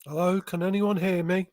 Hello, can anyone hear me?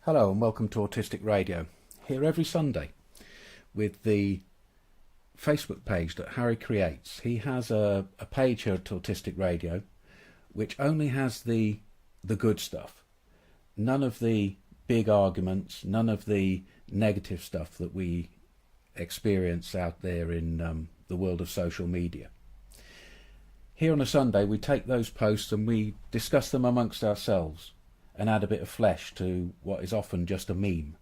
Hello and welcome to Autistic Radio, here every Sunday with the Facebook page that Harry creates. He has a page here at Autistic Radio which only has the good stuff, none of the big arguments, none of the negative stuff that we experience out there in the world of social media. Here on a Sunday we take those posts and we discuss them amongst ourselves and add a bit of flesh to what is often just a meme.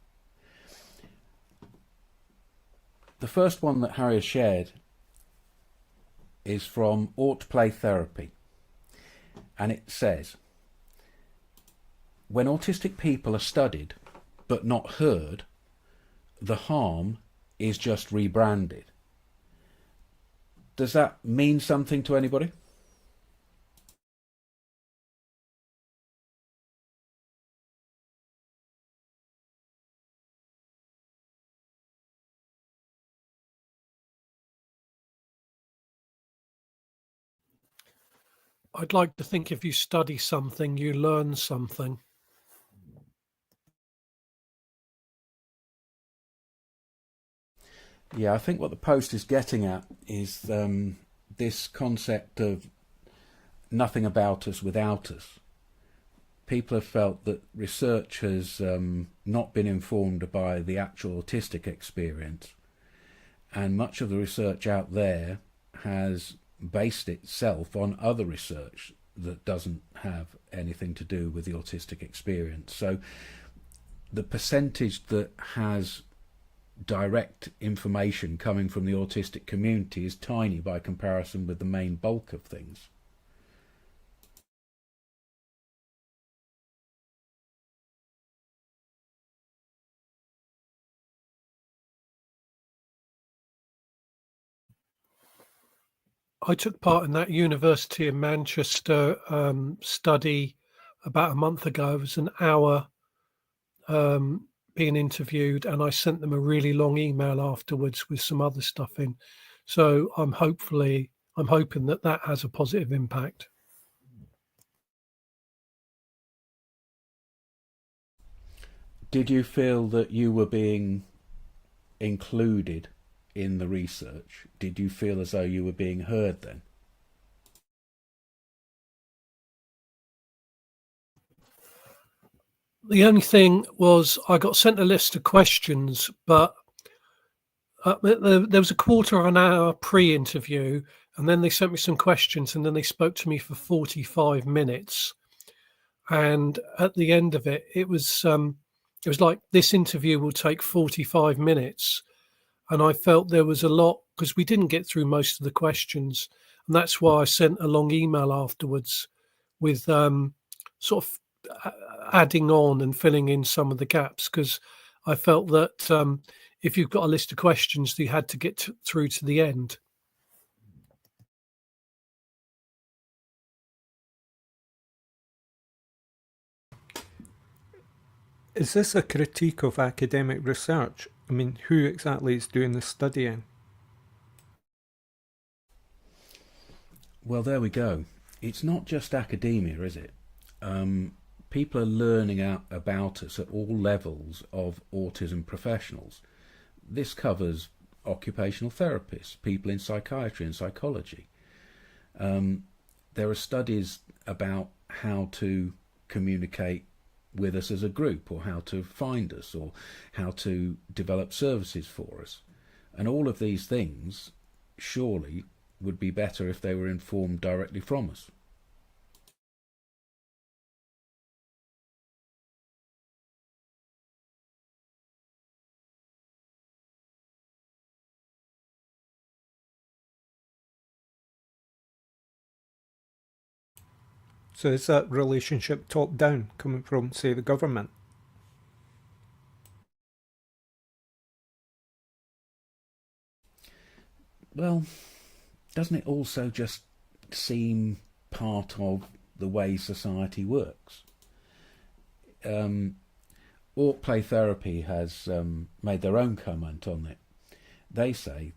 The first one that Harry has shared is from Play Therapy, and it says, when autistic people are studied but not heard, the harm is just rebranded. Does that mean something to anybody? I'd like to think if you study something, you learn something. Yeah, I think what the post is getting at is this concept of nothing about us without us. People have felt that research has not been informed by the actual autistic experience, and much of the research out there has based itself on other research that doesn't have anything to do with the autistic experience. So the percentage that has direct information coming from the autistic community is tiny by comparison with the main bulk of things. I took part in that University of Manchester study about a month ago. It was an hour being interviewed, and I sent them a really long email afterwards with some other stuff in. So I'm hoping that that has a positive impact. Did you feel that you were being included in the research? Did you feel as though you were being heard then? The only thing was I got sent a list of questions, but there was a quarter of an hour pre-interview, and then they sent me some questions, and then they spoke to me for 45 minutes. And at the end of it, it was like, this interview will take 45 minutes, and I felt there was a lot because we didn't get through most of the questions, and that's why I sent a long email afterwards with sort of adding on and filling in some of the gaps, because I felt that if you've got a list of questions, you had to get through to the end. Is this a critique of academic research? I mean, who exactly is doing the studying? Well, there we go. It's not just academia, is it? People are learning out about us at all levels of autism professionals. This covers occupational therapists, people in psychiatry and psychology. There are studies about how to communicate with us as a group, or how to find us, or how to develop services for us. And all of these things surely would be better if they were informed directly from us. So is that relationship top-down, coming from, say, the government? Well, doesn't it also just seem part of the way society works? Aught Play Therapy has made their own comment on it. They say,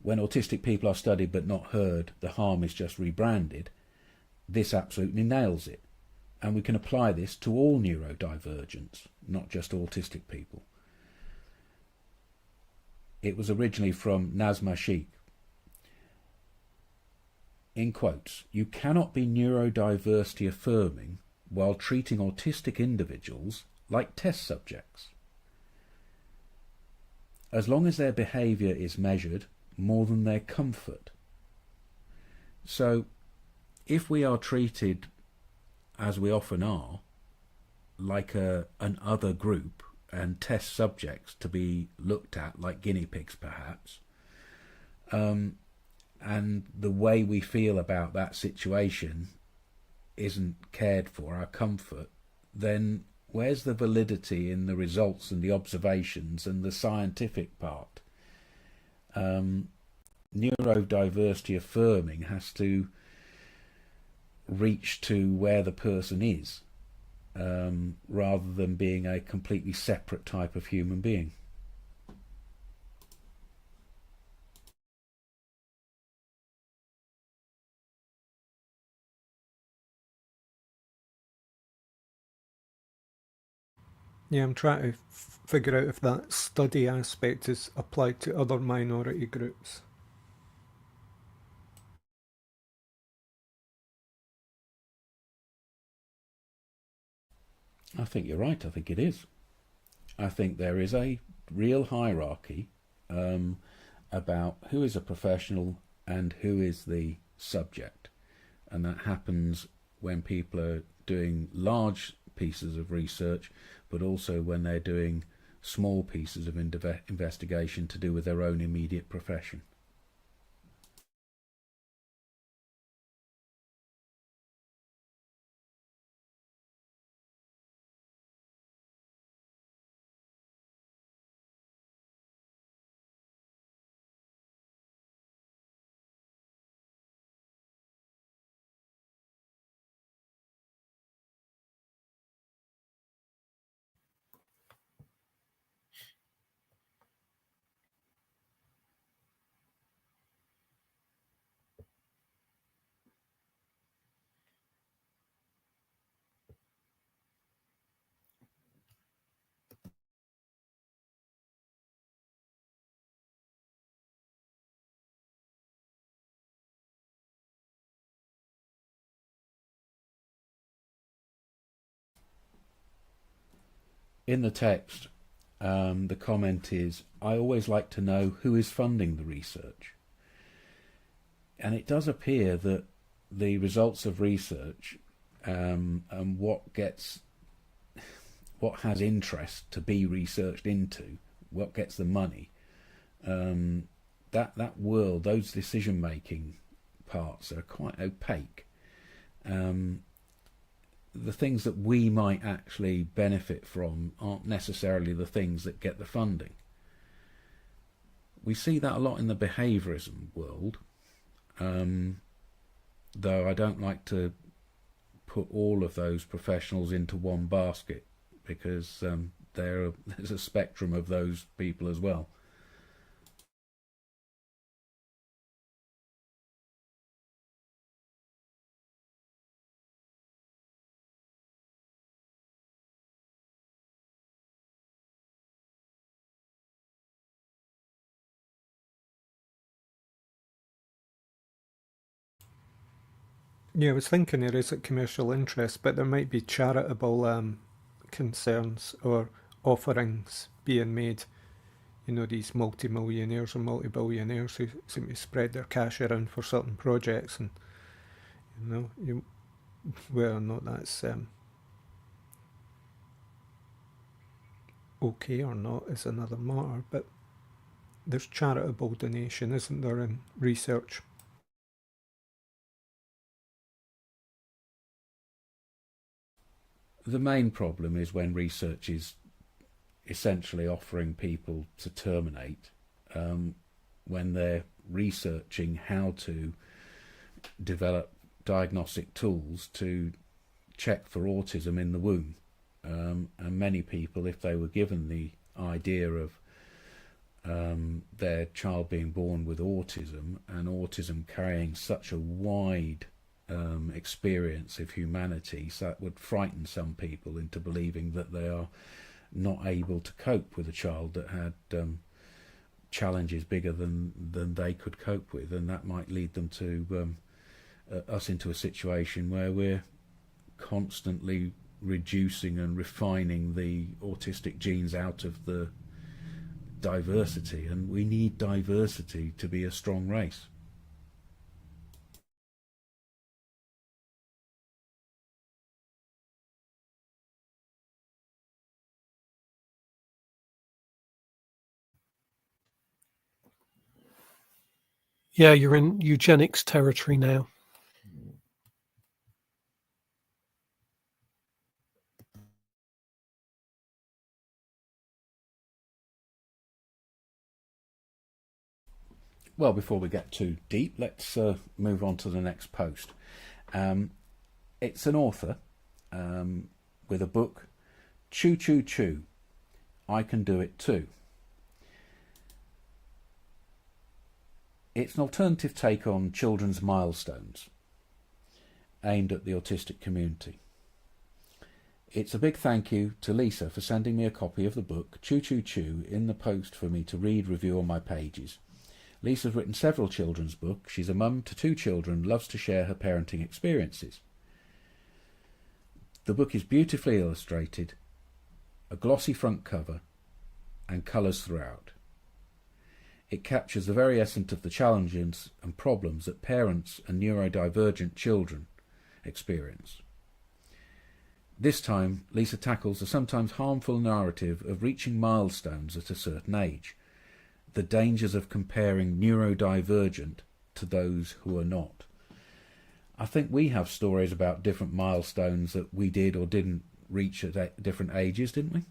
when autistic people are studied but not heard, the harm is just rebranded. This absolutely nails it. And we can apply this to all neurodivergents, not just autistic people. It was originally from Nazma Sheikh. In quotes, you cannot be neurodiversity affirming while treating autistic individuals like test subjects. As long as their behaviour is measured more than their comfort. So, if we are treated, as we often are, like an other group and test subjects to be looked at like guinea pigs perhaps, and the way we feel about that situation isn't cared for, our comfort, then where's the validity in the results and the observations and the scientific part? Neurodiversity affirming has to reach to where the person is, rather than being a completely separate type of human being. Yeah, I'm trying to figure out if that study aspect is applied to other minority groups. I think you're right. I think it is. I think there is a real hierarchy about who is a professional and who is the subject. And that happens when people are doing large pieces of research, but also when they're doing small pieces of investigation to do with their own immediate profession. In the text, the comment is, I always like to know who is funding the research. And it does appear that the results of research and what has interest to be researched into, what gets the money, that world, those decision making parts are quite opaque. The things that we might actually benefit from aren't necessarily the things that get the funding. We see that a lot in the behaviourism world, though I don't like to put all of those professionals into one basket, because there's a spectrum of those people as well. Yeah, I was thinking there is a commercial interest, but there might be charitable concerns or offerings being made. You know, these multi-millionaires or multi-billionaires who seem to spread their cash around for certain projects, and whether or not that's okay or not is another matter. But there's charitable donation, isn't there, in research? the main problem is when research is essentially offering people to terminate, when they're researching how to develop diagnostic tools to check for autism in the womb. And many people, if they were given the idea of their child being born with autism, and autism carrying such a wide experience of humanity, so that would frighten some people into believing that they are not able to cope with a child that had challenges bigger than they could cope with, and that might lead them to us into a situation where we're constantly reducing and refining the autistic genes out of the diversity, and we need diversity to be a strong race. Yeah, you're in eugenics territory now. Well, before we get too deep, let's move on to the next post. It's an author with a book, Choo Choo Choo, I Can Do It Too. It's an alternative take on children's milestones, aimed at the autistic community. It's a big thank you to Lisa for sending me a copy of the book, Choo Choo Choo, in the post for me to read, review on my pages. Lisa's written several children's books. She's a mum to 2 children, loves to share her parenting experiences. The book is beautifully illustrated, a glossy front cover, and colours throughout. It captures the very essence of the challenges and problems that parents and neurodivergent children experience. This time, Lisa tackles the sometimes harmful narrative of reaching milestones at a certain age, the dangers of comparing neurodivergent to those who are not. I think we have stories about different milestones that we did or didn't reach at different ages, didn't we?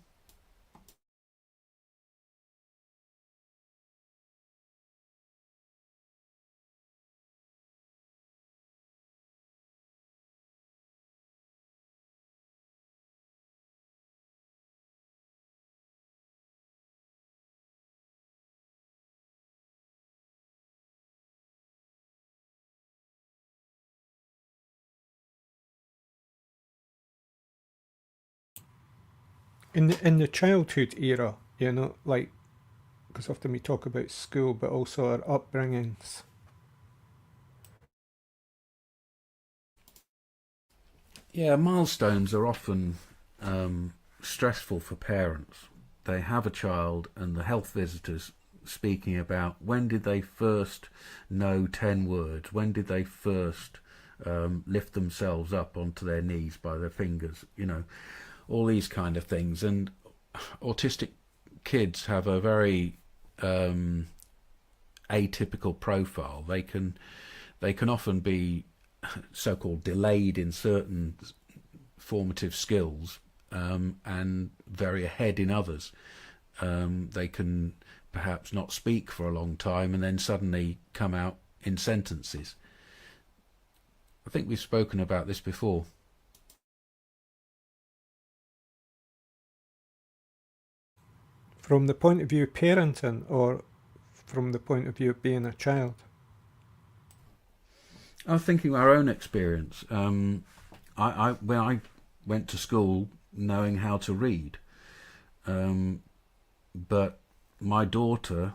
In the childhood era, you know, like, because often we talk about school, but also our upbringings. Yeah, milestones are often stressful for parents. They have a child and the health visitors speaking about when did they first know 10 words, when did they first lift themselves up onto their knees by their fingers, you know, all these kind of things. And autistic kids have a very atypical profile. They can often be so-called delayed in certain formative skills and very ahead in others. They can perhaps not speak for a long time and then suddenly come out in sentences. I think we've spoken about this before. From the point of view of parenting, or from the point of view of being a child? I was thinking our own experience. When I went to school knowing how to read, but my daughter,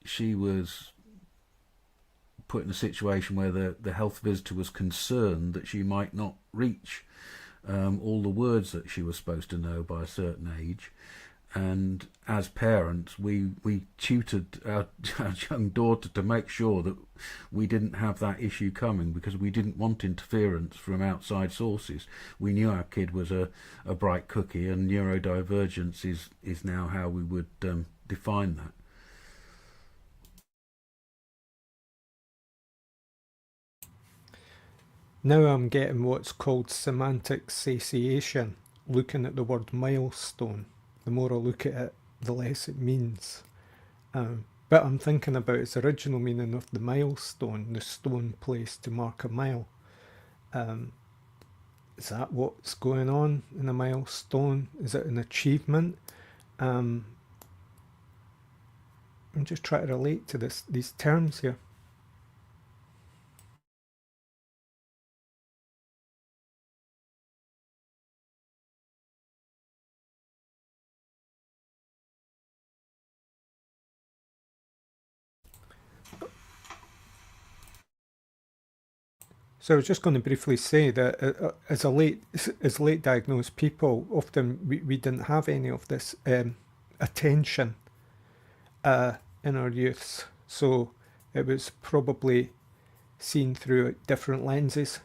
she was put in a situation where the health visitor was concerned that she might not reach all the words that she was supposed to know by a certain age. And as parents, we tutored our young daughter to make sure that we didn't have that issue coming, because we didn't want interference from outside sources. We knew our kid was a bright cookie, and neurodivergence is now how we would define that. Now I'm getting what's called semantic satiation, looking at the word milestone. The more I look at it, the less it means. But I'm thinking about its original meaning of the milestone, the stone placed to mark a mile. Is that what's going on in a milestone? Is it an achievement? I'm just trying to relate to these terms here. So I was just going to briefly say that as late diagnosed people, often we didn't have any of this attention in our youths. So it was probably seen through different lenses.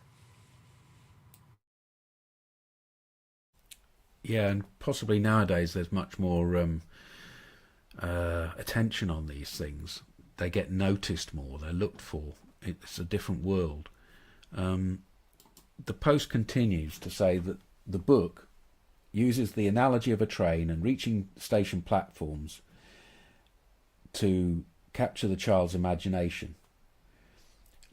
Yeah, and possibly nowadays there's much more attention on these things. They get noticed more, they're looked for. It's a different world. The post continues to say that the book uses the analogy of a train and reaching station platforms to capture the child's imagination.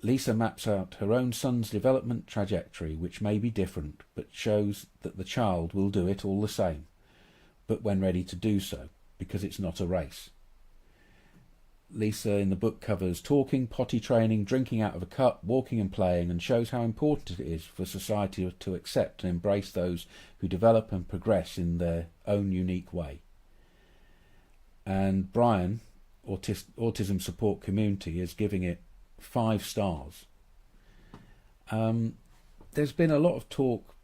Lisa maps out her own son's development trajectory, which may be different, but shows that the child will do it all the same, but when ready to do so, because it's not a race. Lisa in the book covers talking, potty training, drinking out of a cup, walking and playing, and shows how important it is for society to accept and embrace those who develop and progress in their own unique way. And Brian, Autism Support Community, is giving it 5 stars. There's been a lot of talk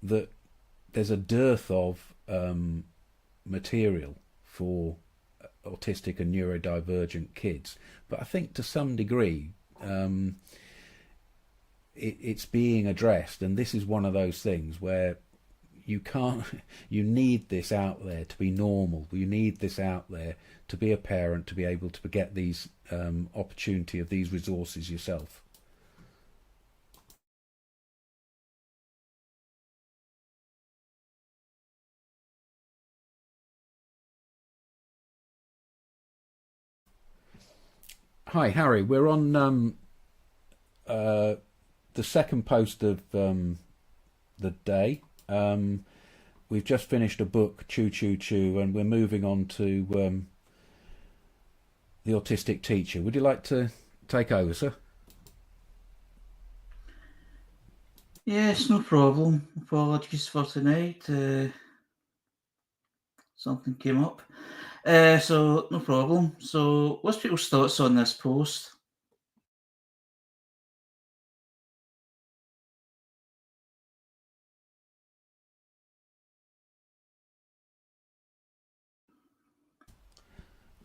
that there's a dearth of material for autistic and neurodivergent kids, but I think to some degree it's being addressed, and this is one of those things where you need this out there to be normal. You need this out there to be a parent, to be able to get these opportunity of these resources yourself. Hi, Harry. We're on the second post of the day. We've just finished a book, Choo Choo Choo, and we're moving on to the autistic teacher. Would you like to take over, sir? Yes, no problem. Apologies for tonight. Something came up. So, no problem. So, what's people's thoughts on this post?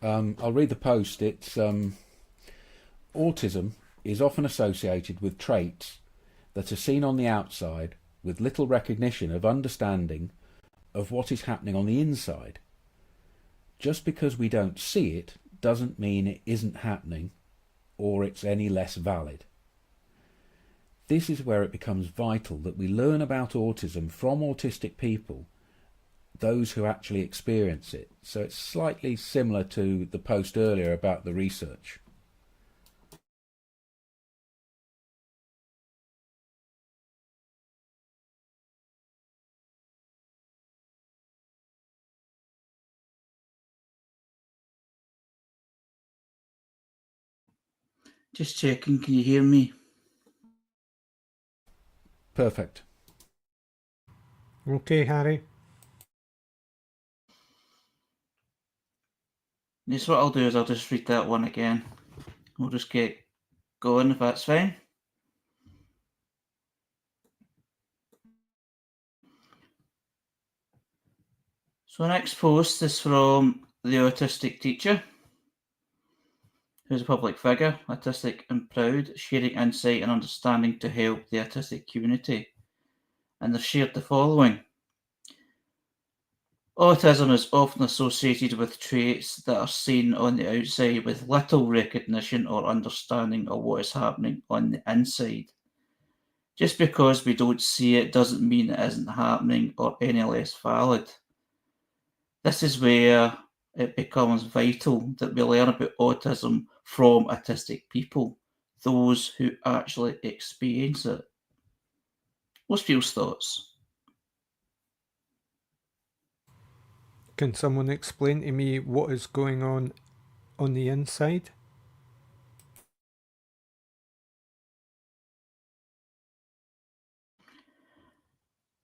I'll read the post. It's autism is often associated with traits that are seen on the outside with little recognition of understanding of what is happening on the inside. Just because we don't see it doesn't mean it isn't happening or it's any less valid. This is where it becomes vital that we learn about autism from autistic people, those who actually experience it. So it's slightly similar to the post earlier about the research. Just checking, can you hear me? Perfect. Okay, Harry. Yes, what I'll do is I'll just read that one again. We'll just get going if that's fine. So, next post is from the autistic teacher, who's a public figure, autistic and proud, sharing insight and understanding to help the autistic community. And they've shared the following. Autism is often associated with traits that are seen on the outside with little recognition or understanding of what is happening on the inside. Just because we don't see it doesn't mean it isn't happening or any less valid. This is where it becomes vital that we learn about autism from autistic people, those who actually experience it. What's Phil's thoughts? Can someone explain to me what is going on the inside?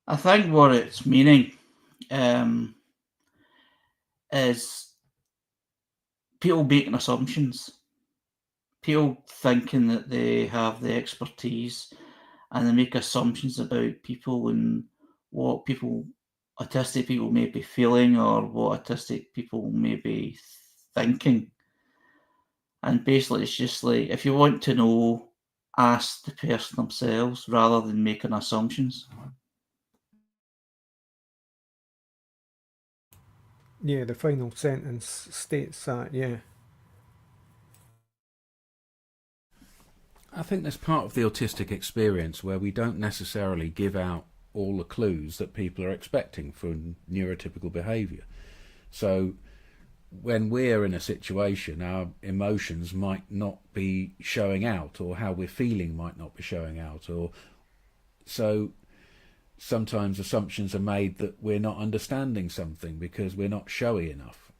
I think what it's meaning is people making assumptions, people thinking that they have the expertise, and they make assumptions about people and what autistic people may be feeling or what autistic people may be thinking. And basically, it's just like, if you want to know, ask the person themselves rather than making assumptions. Yeah, the final sentence states that, yeah. I think there's part of the autistic experience where we don't necessarily give out all the clues that people are expecting from neurotypical behaviour. So when we're in a situation, our emotions might not be showing out, or how we're feeling might not be showing out, or so sometimes assumptions are made that we're not understanding something because we're not showy enough.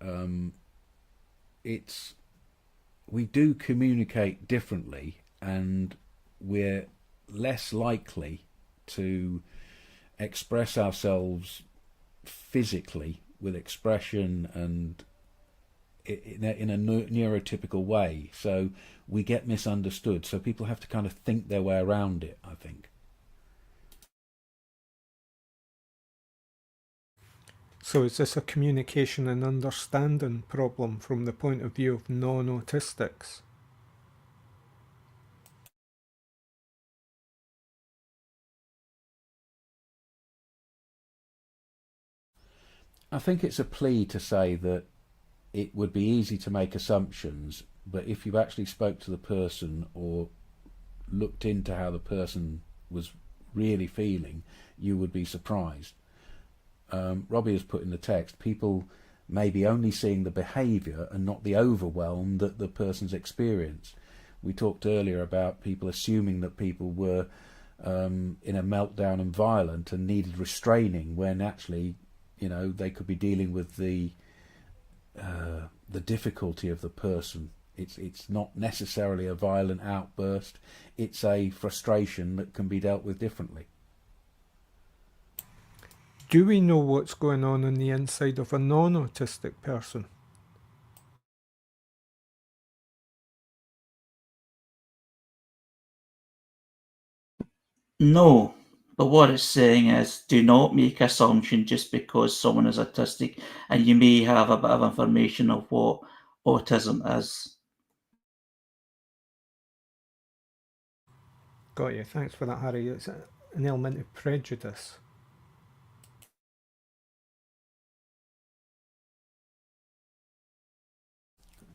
We do communicate differently, and we're less likely to express ourselves physically with expression and in a neurotypical way, so we get misunderstood, so people have to kind of think their way around it, I think. So is this a communication and understanding problem from the point of view of non-autistics? I think it's a plea to say that it would be easy to make assumptions, but if you've actually spoke to the person or looked into how the person was really feeling, you would be surprised. Robbie has put in the text, people may be only seeing the behaviour and not the overwhelm that the person's experienced. We talked earlier about people assuming that people were in a meltdown and violent and needed restraining, when actually, they could be dealing with the difficulty of the person. It's not necessarily a violent outburst. It's a frustration that can be dealt with differently. Do we know what's going on the inside of a non-autistic person? No, but what it's saying is, do not make assumptions just because someone is autistic and you may have a bit of information of what autism is. Got you. Thanks for that, Harry. It's an element of prejudice.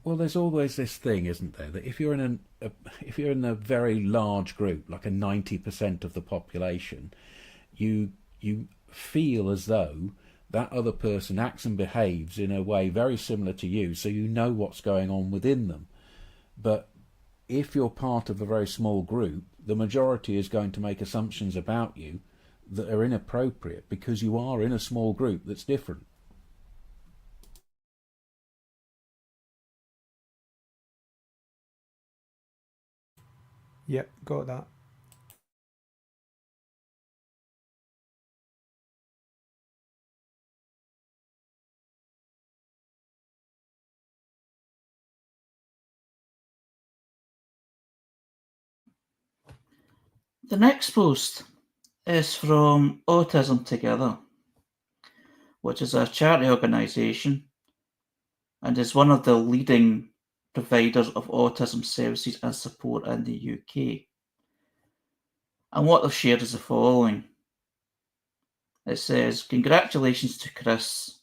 Well, there's always this thing, isn't there, that if you're in a very large group, like a 90% of the population, you feel as though that other person acts and behaves in a way very similar to you, so you know what's going on within them. But if you're part of a very small group, the majority is going to make assumptions about you that are inappropriate because you are in a small group that's different. Yep, got that. The next post is from Autism Together, which is a charity organisation and is one of the leading providers of autism services and support in the UK. And what they've shared is the following. It says, congratulations to Chris,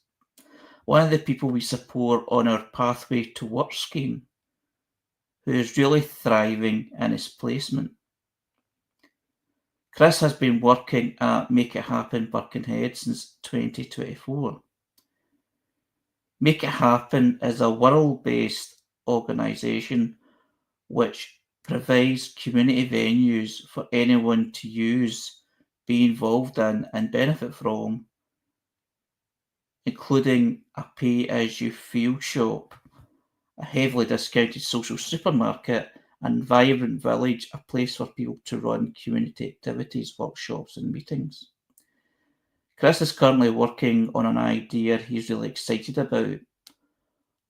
one of the people we support on our Pathway to Work scheme, who is really thriving in his placement. Chris has been working at Make It Happen Birkenhead since 2024. Make It Happen is a world-based organisation which provides community venues for anyone to use, be involved in and benefit from, including a pay-as-you-feel shop, a heavily discounted social supermarket, and vibrant village, a place for people to run community activities, workshops and meetings. Chris is currently working on an idea he's really excited about,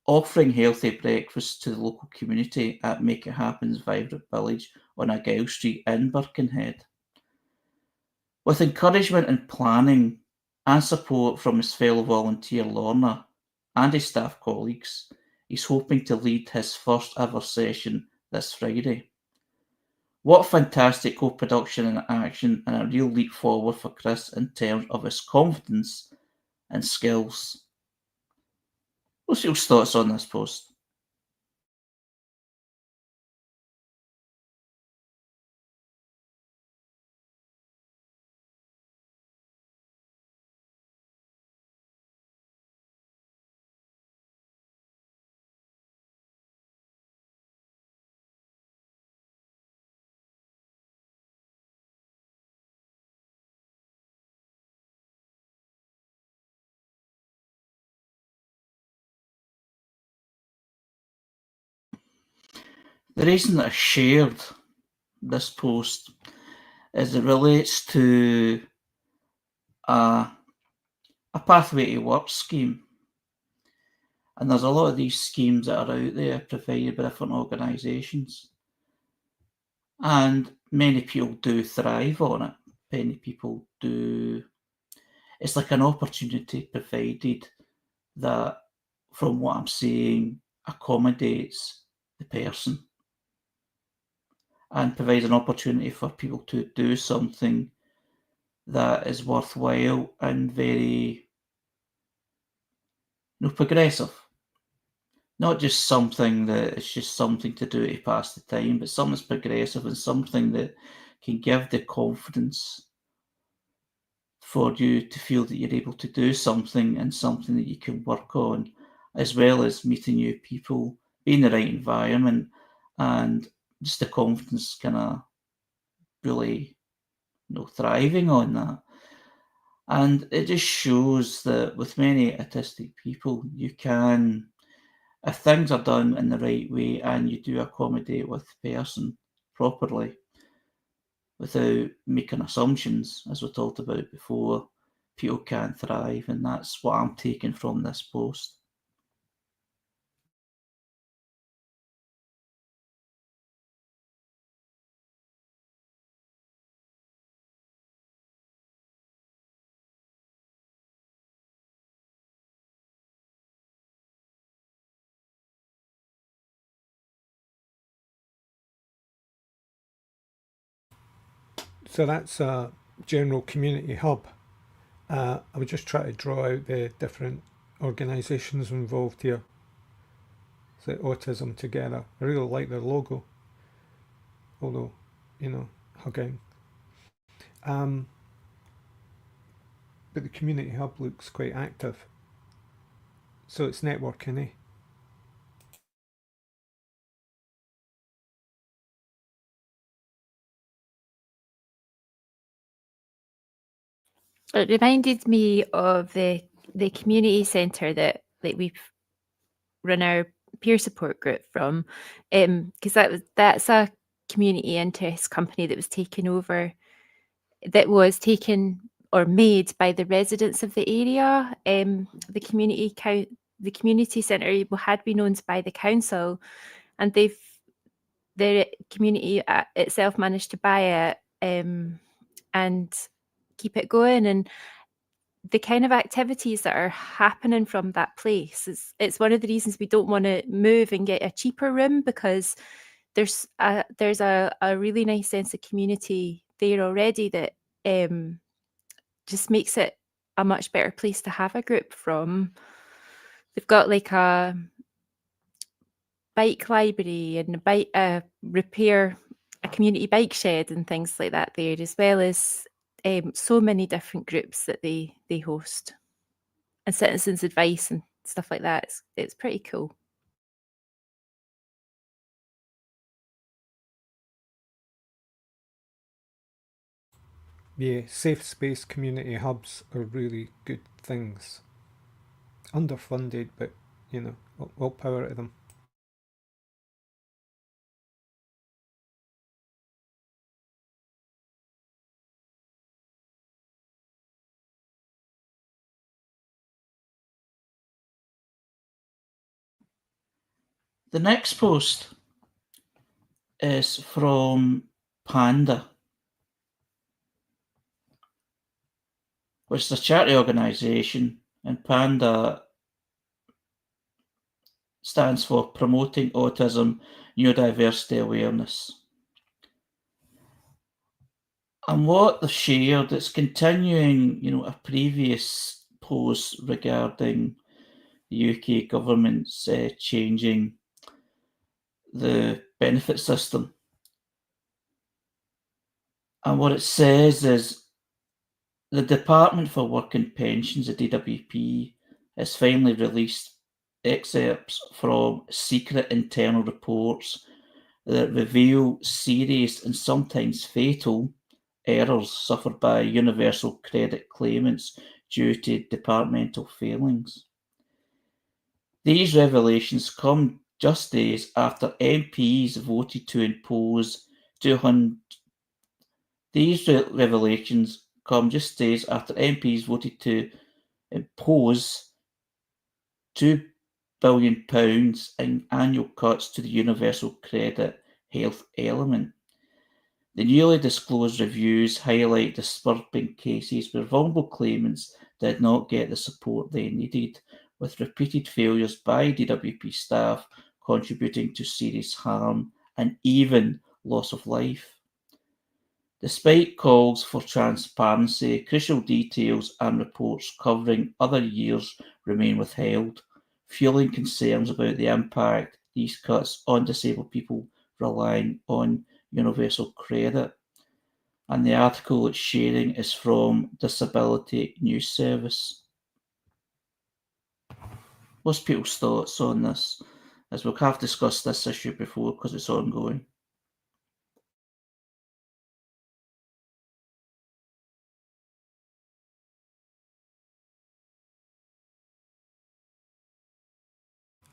offering healthy breakfasts to the local community at Make It Happen's vibrant village on Argyle Street in Birkenhead. With encouragement and planning and support from his fellow volunteer Lorna and his staff colleagues, he's hoping to lead his first ever session this Friday. What fantastic co-production and action, and a real leap forward for Chris in terms of his confidence and skills. What's your thoughts on this post? The reason that I shared this post is it relates to a pathway to work scheme. And there's a lot of these schemes that are out there provided by different organisations. And many people do thrive on it. Many people do. It's like an opportunity provided that, from what I'm seeing, accommodates the person and provides an opportunity for people to do something that is worthwhile and very progressive. Not just something that is just something to do to pass the time, but something that's progressive and something that can give the confidence for you to feel that you're able to do something and something that you can work on, as well as meeting new people, be in the right environment, and just the confidence kind of really thriving on that. And it just shows that with many autistic people, you can, if things are done in the right way and you do accommodate with the person properly without making assumptions, as we talked about before, people can thrive. And that's what I'm taking from this post. So that's a general community hub. I would just try to draw out the different organisations involved here. So Autism Together. I really like their logo, although, hugging. But the community hub looks quite active. So it's networking, eh? It reminded me of the community centre that we've run our peer support group from, because that's a community interest company that was taken over, that was taken or made by the residents of the area. The community centre had been owned by the council, and the community itself managed to buy it and keep it going. And the kind of activities that are happening from that place, it's one of the reasons we don't want to move and get a cheaper room, because there's a really nice sense of community there already that just makes it a much better place to have a group from. They've got like a bike library and a bike repair a community bike shed and things like that there, as well as so many different groups that they host, and citizens' advice and stuff like that. It's pretty cool. Yeah, safe space community hubs are really good things. Underfunded, but you know, all power to them. The next post is from Panda, which is a charity organisation, and Panda stands for Promoting Autism Neurodiversity Awareness. And what they've shared, it's continuing, a previous post regarding the UK government's changing the benefit system. And what it says is the Department for Work and Pensions, the DWP, has finally released excerpts from secret internal reports that reveal serious and sometimes fatal errors suffered by universal credit claimants due to departmental failings. These revelations come just days after MPs voted to impose 200. These revelations come just days after MPs voted to impose £2 billion in annual cuts to the universal credit health element. The newly disclosed reviews highlight disturbing cases where vulnerable claimants did not get the support they needed, with repeated failures by DWP staff contributing to serious harm and even loss of life. Despite calls for transparency, crucial details and reports covering other years remain withheld, fueling concerns about the impact these cuts on disabled people relying on universal credit. And the article it's sharing is from Disability News Service. What's people's thoughts on this? As we have discussed this issue before because it's ongoing.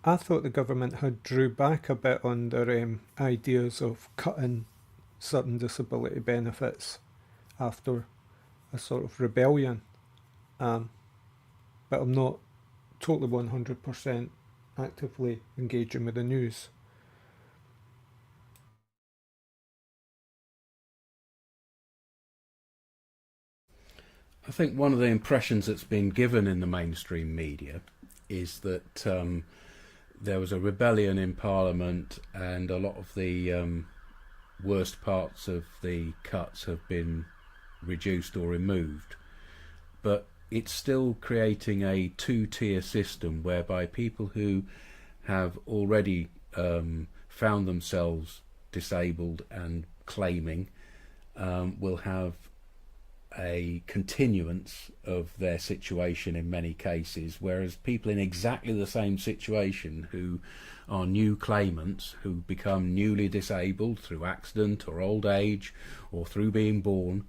I thought the government had drew back a bit on their ideas of cutting certain disability benefits after a sort of rebellion. But I'm not totally 100% actively engaging with the news. I think one of the impressions that's been given in the mainstream media is that there was a rebellion in Parliament and a lot of the worst parts of the cuts have been reduced or removed. But it's still creating a two-tier system whereby people who have already found themselves disabled and claiming will have a continuance of their situation in many cases, whereas people in exactly the same situation who are new claimants, who become newly disabled through accident or old age or through being born,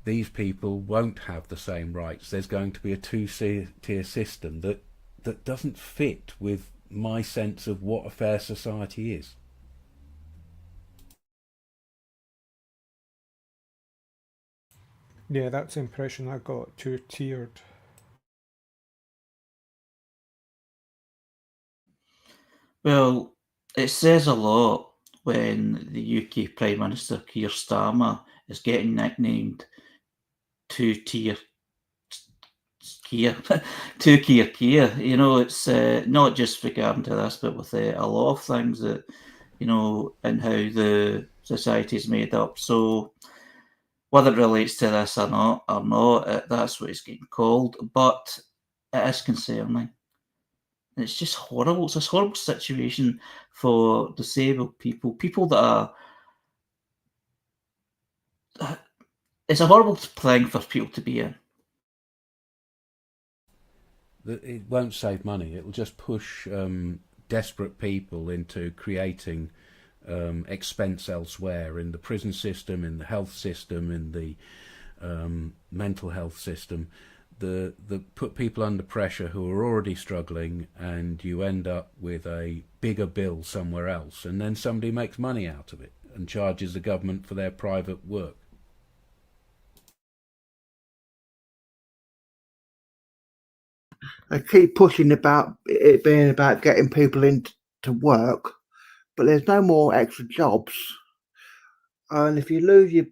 these people won't have the same rights. There's going to be a two-tier system that doesn't fit with my sense of what a fair society is. Yeah, that's the impression I got, two-tiered. Well, it says a lot when the UK Prime Minister Keir Starmer is getting nicknamed two-tier Keir. Two-tier Keir. It's not just regarding to this, but with a lot of things that, and how the society is made up. So whether it relates to this or not, that's what it's getting called. But it is concerning. And it's just horrible. It's a horrible situation for disabled people that are. It's a horrible thing for people to be in. It won't save money. It will just push desperate people into creating expense elsewhere in the prison system, in the health system, in the mental health system. The put people under pressure who are already struggling, and you end up with a bigger bill somewhere else, and then somebody makes money out of it and charges the government for their private work. They keep pushing about it being about getting people into work, but there's no more extra jobs. And if you lose your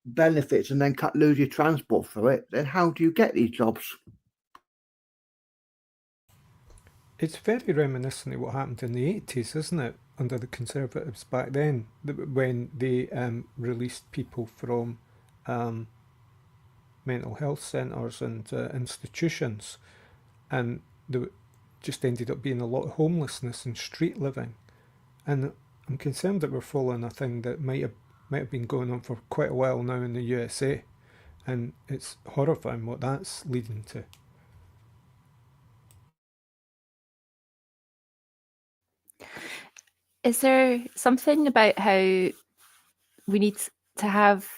benefits and then lose your transport for it, then how do you get these jobs? It's very reminiscent of what happened in the 80s, isn't it, under the Conservatives back then, when they released people from mental health centres and institutions, and there just ended up being a lot of homelessness and street living. And I'm concerned that we're following a thing that might have been going on for quite a while now in the USA, and it's horrifying what that's leading to. Is there something about how we need to have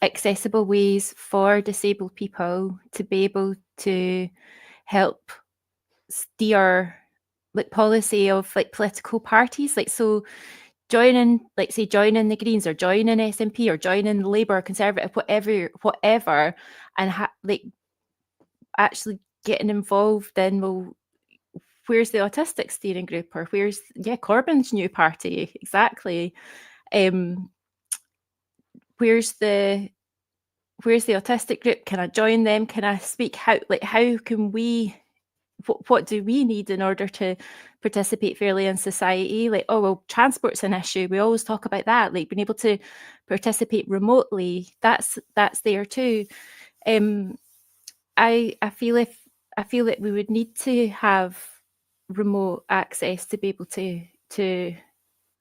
accessible ways for disabled people to be able to help steer like policy of like political parties? Like, so joining, like say joining the Greens or joining SNP or joining Labour, Conservative, whatever, and like actually getting involved in, well, where's the autistic steering group, or where's Corbyn's new party, exactly. Where's the autistic group? Can I join them? Can I speak? How can we? What do we need in order to participate fairly in society? Like, oh well, transport's an issue. We always talk about that. Like being able to participate remotely, that's there too. I feel that we would need to have remote access to be able to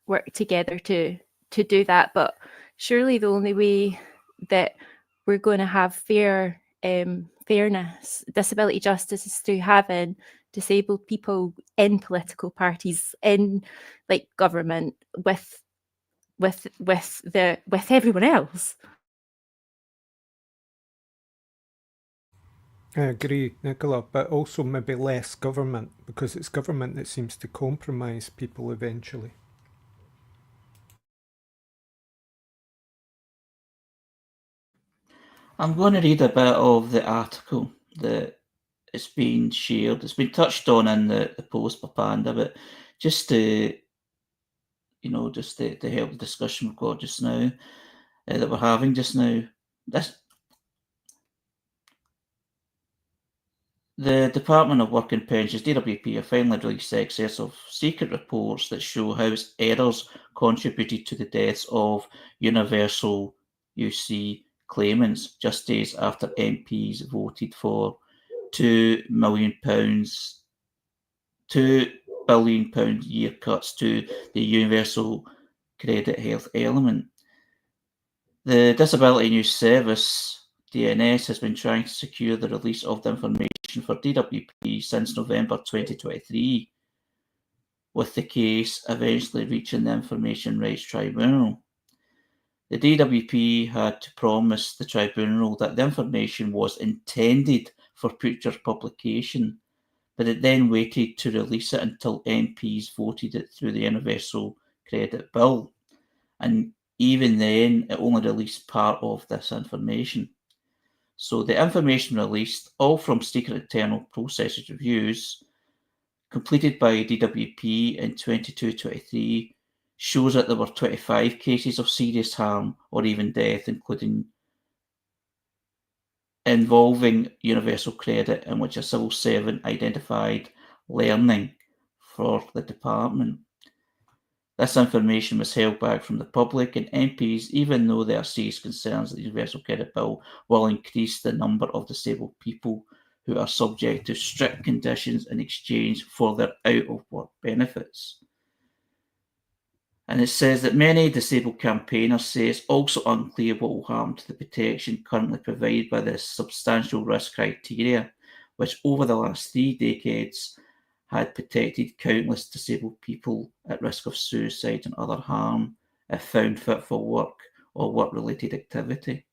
work together to do that. But surely the only way that we're going to have fairness, disability justice, is through having disabled people in political parties, in like government, with everyone else. I agree, Nicola, but also maybe less government, because it's government that seems to compromise people eventually. I'm going to read a bit of the article that it's been shared. It's been touched on in the post by Panda, but just to help the discussion we've got just now, that we're having just now. The Department of Work and Pensions, DWP, have finally released excess of secret reports that show how its errors contributed to the deaths of universal UC claimants just days after MPs voted for £2 billion year cuts to the universal credit health element. The Disability News Service, DNS, has been trying to secure the release of the information for DWP since November 2023, with the case eventually reaching the Information Rights Tribunal. The DWP had to promise the tribunal that the information was intended for future publication, but it then waited to release it until MPs voted it through the Universal Credit Bill. And even then, it only released part of this information. So the information released, all from secret internal processes reviews, completed by DWP in 22-23, shows that there were 25 cases of serious harm or even death, involving universal credit, in which a civil servant identified learning for the department. This information was held back from the public and MPs, even though there are serious concerns that the Universal Credit Bill will increase the number of disabled people who are subject to strict conditions in exchange for their out-of-work benefits. And it says that many disabled campaigners say it's also unclear what will happen to the protection currently provided by the substantial risk criteria, which over the last 3 decades had protected countless disabled people at risk of suicide and other harm if found fit for work or work-related activity.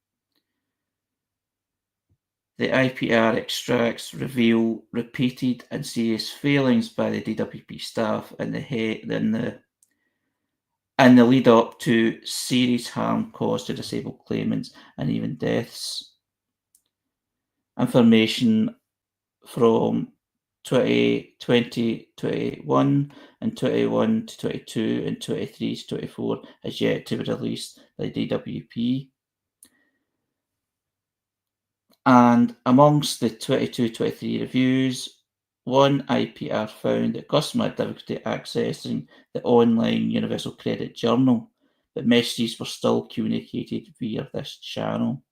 The IPR extracts reveal repeated and serious failings by the DWP staff in the lead up to serious harm caused to disabled claimants and even deaths. Information from 2020, 21 and 21 to 22 and 23 to 24 has yet to be released by the DWP. And amongst the 22-23 reviews, one IPR found that customers had difficulty accessing the online Universal Credit Journal, but messages were still communicated via this channel.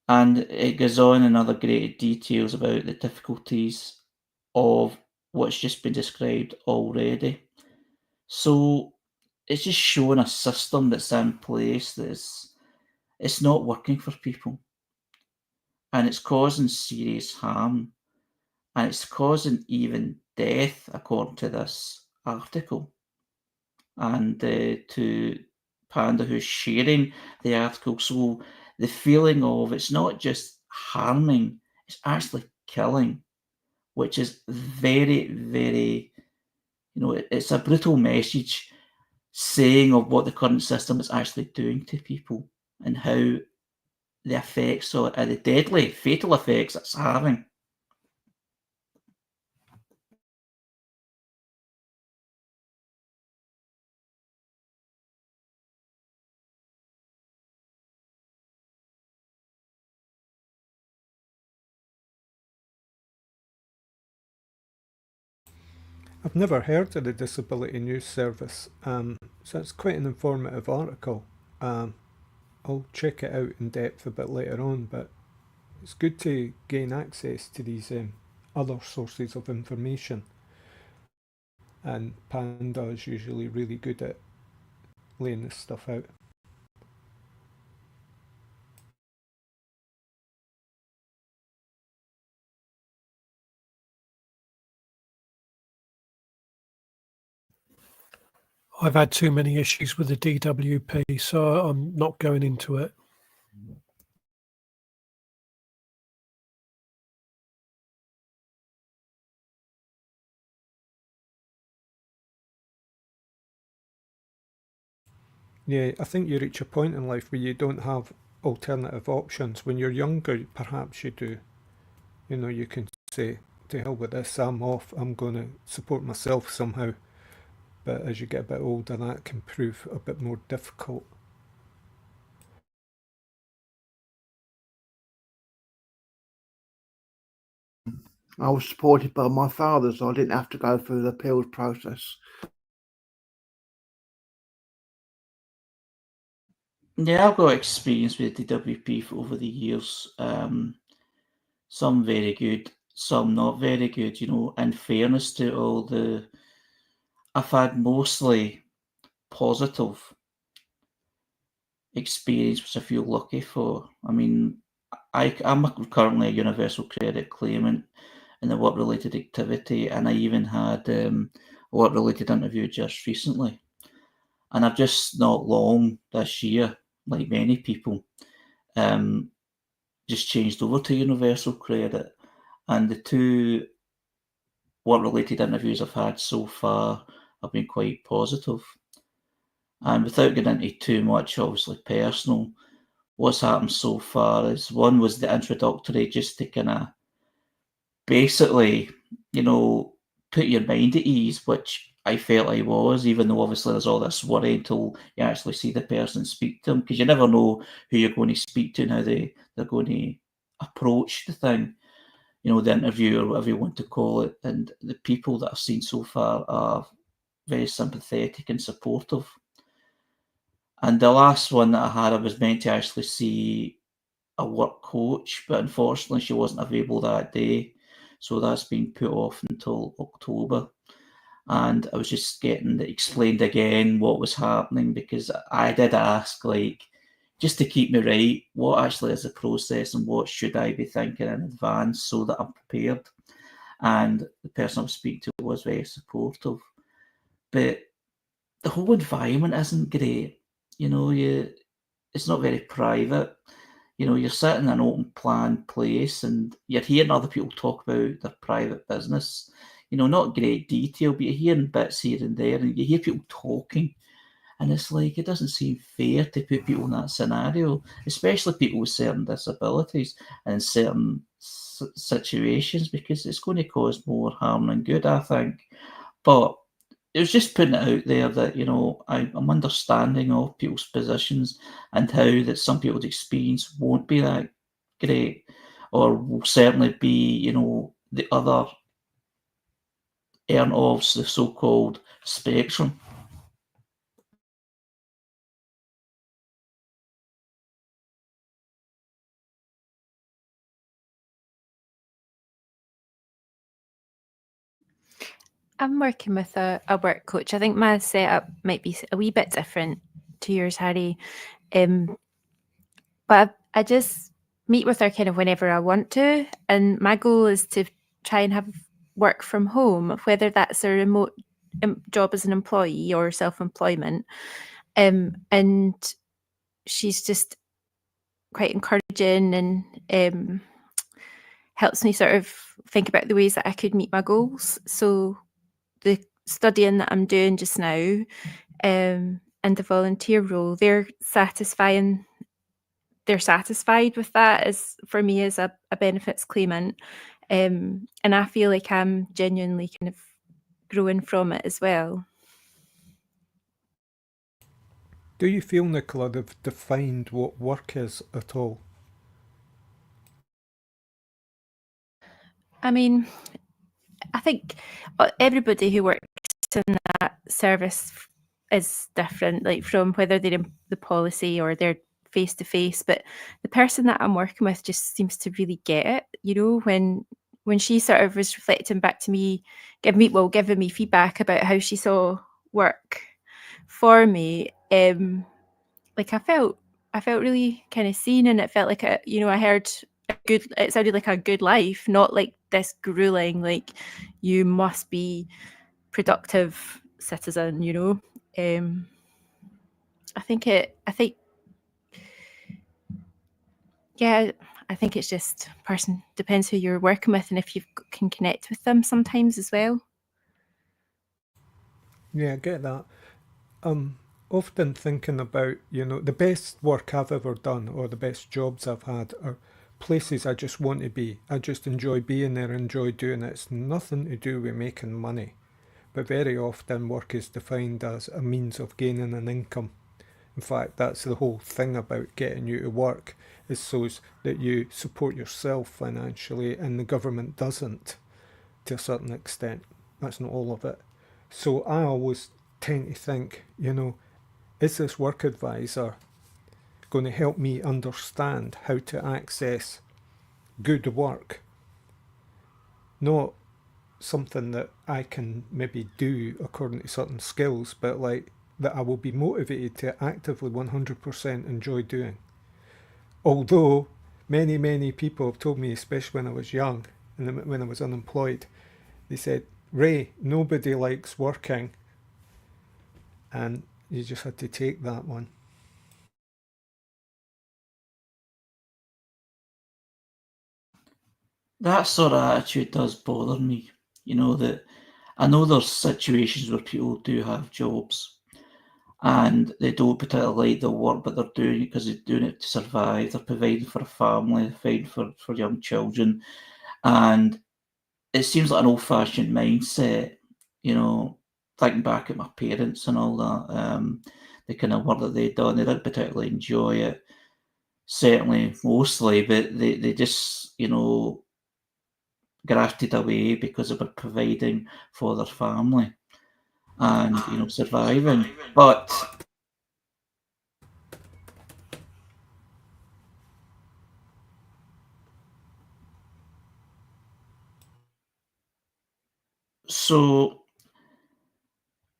And it goes on in other great details about the difficulties of what's just been described already. So it's just showing a system that's in place that's it's not working for people. And it's causing serious harm. And it's causing even death, according to this article. And to Panda, who's sharing the article, so the feeling of it's not just harming, it's actually killing, which is very, very, it's a brutal message saying of what the current system is actually doing to people and how the effects or the deadly, fatal effects it's having. I've never heard of the Disability News Service, so it's quite an informative article. I'll check it out in depth a bit later on, but it's good to gain access to these other sources of information. And Panda is usually really good at laying this stuff out. I've had too many issues with the DWP, so I'm not going into it. Yeah, I think you reach a point in life where you don't have alternative options. When you're younger, perhaps you do. You can say, to hell with this, I'm off, I'm going to support myself somehow. But as you get a bit older, that can prove a bit more difficult. I was supported by my father, so I didn't have to go through the appeals process. Yeah, I've got experience with DWP for over the years. Some very good, some not very good. In fairness to all I've had mostly positive experience, which I feel lucky for. I mean, I'm currently a universal credit claimant in the work-related activity, and I even had a work-related interview just recently. And I've just not long this year, like many people, just changed over to universal credit. And the 2 work-related interviews I've had so far have been quite positive. And without getting into too much, obviously, personal, what's happened so far is one was the introductory, just to kind of basically, put your mind at ease, which I felt I was, even though obviously there's all this worry until you actually see the person, speak to them, because you never know who you're going to speak to and how they're going to approach the thing, the interview or whatever you want to call it. And the people that I've seen so far are very sympathetic and supportive. And the last one that I had, I was meant to actually see a work coach, but unfortunately she wasn't available that day, so that's been put off until October. And I was just getting explained again what was happening, because I did ask, like, just to keep me right, what actually is the process and what should I be thinking in advance so that I'm prepared. And the person I was speaking to was very supportive. But the whole environment isn't great. You know, it's not very private. You know, you're sitting in an open plan place and you're hearing other people talk about their private business. You know, not great detail, but you're hearing bits here and there, and you hear people talking. And it's like, it doesn't seem fair to put people in that scenario, especially people with certain disabilities and in certain situations, because it's going to cause more harm than good, I think. But it was just putting it out there that, you know, I'm understanding of people's positions and how that some people's experience won't be that great, or will certainly be, you know, the other end of the so-called spectrum. I'm working with a work coach. I think my setup might be a wee bit different to yours, Harry. But I just meet with her kind of whenever I want to. And my goal is to try and have work from home, whether that's a remote job as an employee or self-employment. And she's just quite encouraging and helps me sort of think about the ways that I could meet my goals. So the studying that I'm doing just now and the volunteer role, they're satisfied with that as for me as a benefits claimant. And I feel like I'm genuinely kind of growing from it as well. Do you feel, Nicola, they've defined what work is at all? I mean, I think everybody who works in that service is different, like from whether they're in the policy or they're face to face. But the person that I'm working with just seems to really get it. You know, when she sort of was reflecting back to me, giving me feedback about how she saw work for me, like I felt really kind of seen, and it felt like I heard it sounded like a good life, not like this grueling, like you must be productive citizen, you know. I think it's just person depends who you're working with and if you can connect with them sometimes as well. Yeah, I get that. Often thinking about, the best work I've ever done or the best jobs I've had are places I just want to be. I just enjoy being there, enjoy doing it. It's nothing to do with making money. But very often work is defined as a means of gaining an income. In fact, that's the whole thing about getting you to work, is so that you support yourself financially, and the government doesn't to a certain extent. That's not all of it. So I always tend to think, is this work advisor going to help me understand how to access good work? Not something that I can maybe do according to certain skills, but like that I will be motivated to actively 100% enjoy doing. Although many people have told me, especially when I was young and when I was unemployed, they said, Ray, nobody likes working. And you just had to take that one. That sort of attitude does bother me. You know, that I know there's situations where people do have jobs and they don't particularly like the work, but they're doing it because they're doing it to survive. They're providing for a family, they're providing for young children. And it seems like an old-fashioned mindset, you know, thinking back at my parents and all that, the kind of work that they'd done, they didn't particularly enjoy it, certainly, mostly, but they just, grafted away because they were providing for their family and, surviving. But So,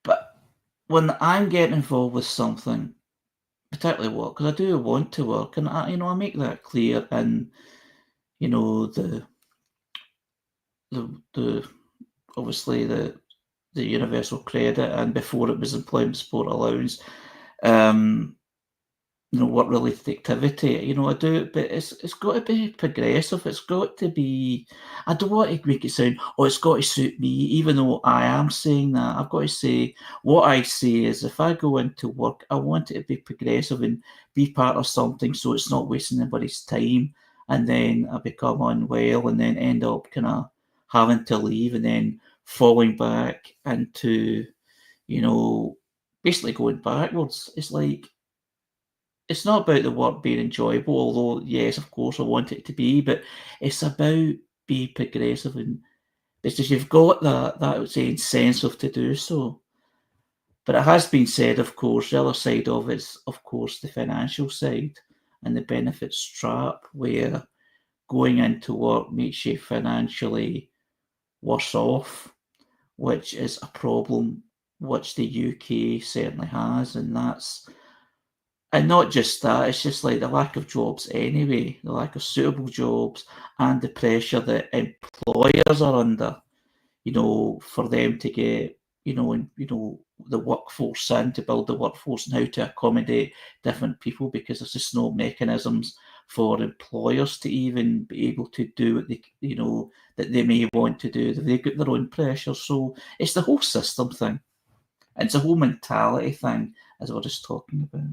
but when I'm getting involved with something, particularly work, because I do want to work, and I make that clear in, the obviously the universal credit, and before it was employment support allowance, work-related activity, I do it, but it's got to be progressive. It's got to be, I don't want to make it sound, it's got to suit me, even though I am saying that. I've got to say, what I say is, if I go into work, I want it to be progressive and be part of something, so it's not wasting anybody's time, and then I become unwell and then end up kind of having to leave and then falling back into, basically going backwards. It's like, it's not about the work being enjoyable, although, yes, of course, I want it to be, but it's about being progressive, and because you've got that would say, incentive to do so. But it has been said, of course, the other side of it is, of course, the financial side and the benefits trap, where going into work makes you financially worse off, which is a problem which the UK certainly has, and not just that, it's just like the lack of jobs anyway, the lack of suitable jobs, and the pressure that employers are under, for them to get, the workforce in, to build the workforce, and how to accommodate different people, because there's just no mechanisms for employers to even be able to do what they, that they may want to do. They've got their own pressure. So it's the whole system thing. It's a whole mentality thing, as we're just talking about.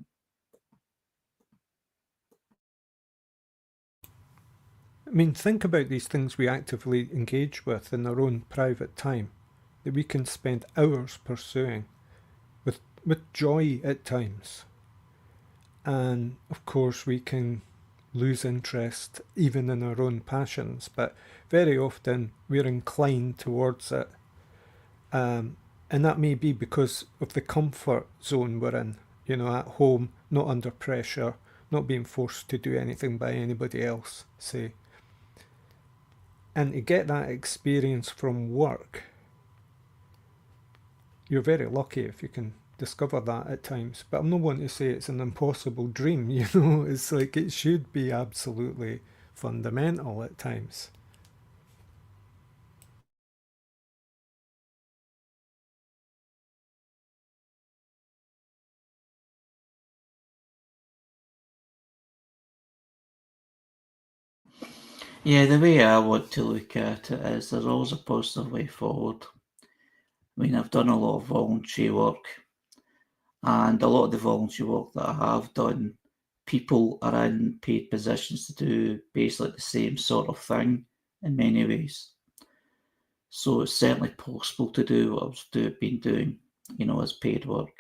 I mean, think about these things we actively engage with in our own private time, that we can spend hours pursuing, with joy at times. And of course we can lose interest even in our own passions, but very often we're inclined towards it. And that may be because of the comfort zone we're in, at home, not under pressure, not being forced to do anything by anybody else, say. And to get that experience from work, you're very lucky if you can discover that at times. But I'm not wanting to say it's an impossible dream, it's like it should be absolutely fundamental at times. Yeah, the way I want to look at it is there's always a positive way forward. I mean, I've done a lot of voluntary work, and a lot of the voluntary work that I have done, people are in paid positions to do basically the same sort of thing in many ways. So it's certainly possible to do what I've been doing, as paid work.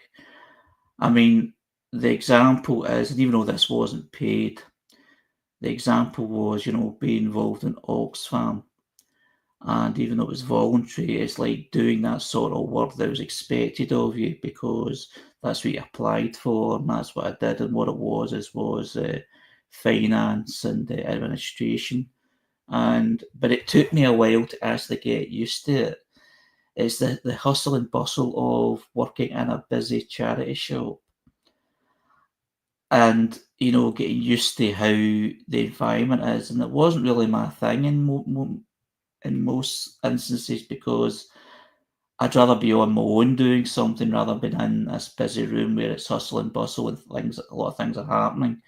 I mean, the example is, and even though this wasn't paid, the example was, being involved in Oxfam. And even though it was voluntary, it's like doing that sort of work that was expected of you, because that's what you applied for, and that's what I did. And what it was finance and administration. But it took me a while to actually get used to it. It's the hustle and bustle of working in a busy charity shop, and getting used to how the environment is. And it wasn't really my thing in most instances, because I'd rather be on my own doing something rather than being in this busy room where it's hustle and bustle and a lot of things are happening.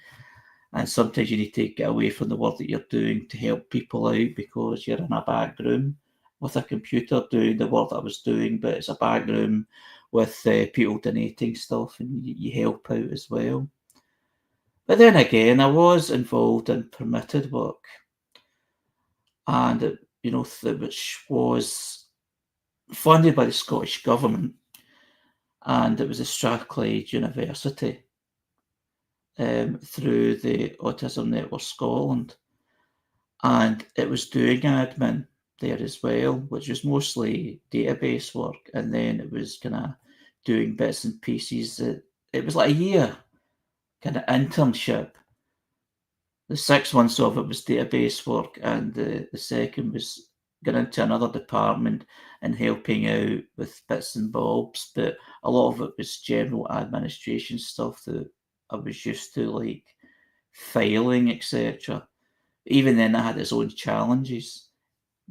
And sometimes you need to get away from the work that you're doing to help people out, because you're in a back room with a computer doing the work that I was doing, but it's a back room with people donating stuff, and you help out as well. But then again, I was involved in permitted work, and which was funded by the Scottish Government, and it was a Stratikis University through the Autism Network Scotland, and it was doing admin there as well, which was mostly database work, and then it was kind of doing bits and pieces. It was like a year kind of internship. The 6 months of it was database work, and the second was gone into another department and helping out with bits and bobs, but a lot of it was general administration stuff that I was used to, like filing, etc. Even then, I had its own challenges,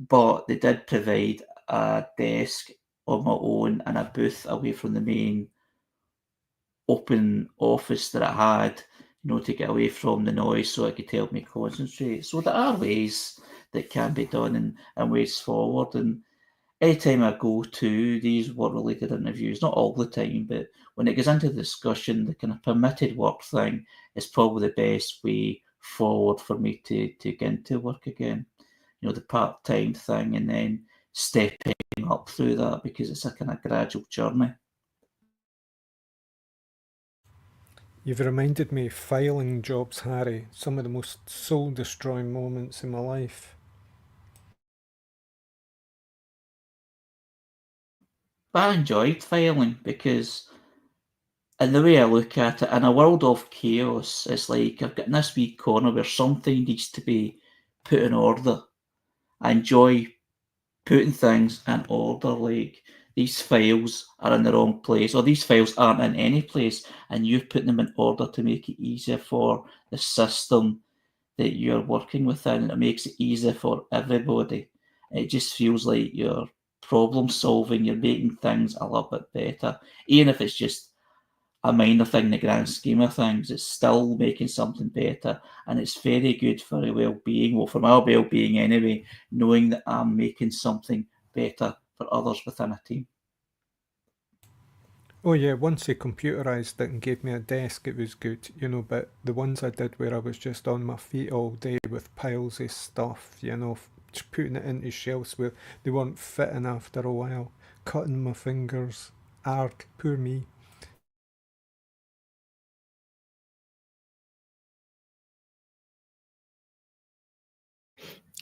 but they did provide a desk on my own and a booth away from the main open office that I had, to get away from the noise so it could help me concentrate. So there are ways that can be done and ways forward. And anytime I go to these work-related interviews, not all the time, but when it goes into discussion, the kind of permitted work thing is probably the best way forward for me to get into work again. The part-time thing, and then stepping up through that, because it's a kind of gradual journey. You've reminded me of filing jobs, Harry. Some of the most soul-destroying moments in my life. But I enjoyed filing because, in the way I look at it, in a world of chaos, it's like I've got this wee corner where something needs to be put in order. I enjoy putting things in order, like these files are in the wrong place, or these files aren't in any place, and you're putting them in order to make it easier for the system that you're working within, and it makes it easier for everybody. It just feels like you're problem solving, you're making things a little bit better. Even if it's just a minor thing in the grand scheme of things, it's still making something better, and it's very good for your well-being, well, for my well-being anyway, knowing that I'm making something better for others within a team. Oh yeah, once they computerised it and gave me a desk, it was good, but the ones I did where I was just on my feet all day with piles of stuff, just putting it into shelves where they weren't fitting after a while, cutting my fingers, arg, poor me.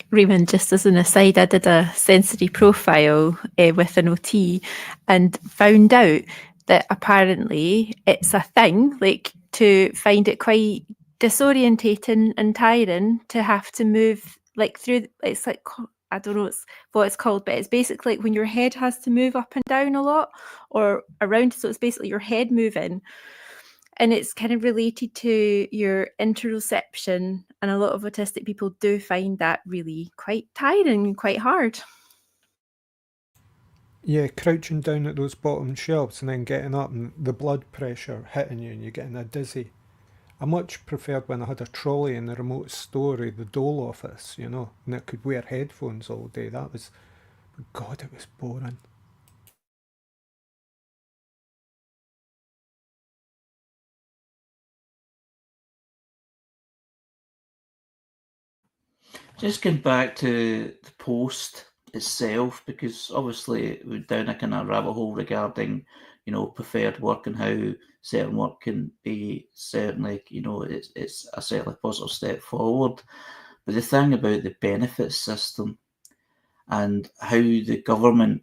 Raymond, just as an aside, I did a sensory profile with an OT and found out that apparently it's a thing, like, to find it quite disorientating and tiring to have to move like through, it's like, I don't know what it's called, but it's basically like when your head has to move up and down a lot or around, so it's basically your head moving. And it's kind of related to your interoception, and a lot of autistic people do find that really quite tiring and quite hard. Yeah, crouching down at those bottom shelves and then getting up and the blood pressure hitting you and you're getting a dizzy. I much preferred when I had a trolley in the remote store of the Dole office, and I could wear headphones all day. That was, God, it was boring. Just going back to the post itself, because obviously we're down a kind of rabbit hole regarding, preferred work and how certain work can be certainly, it's a certainly positive step forward. But the thing about the benefit system and how the government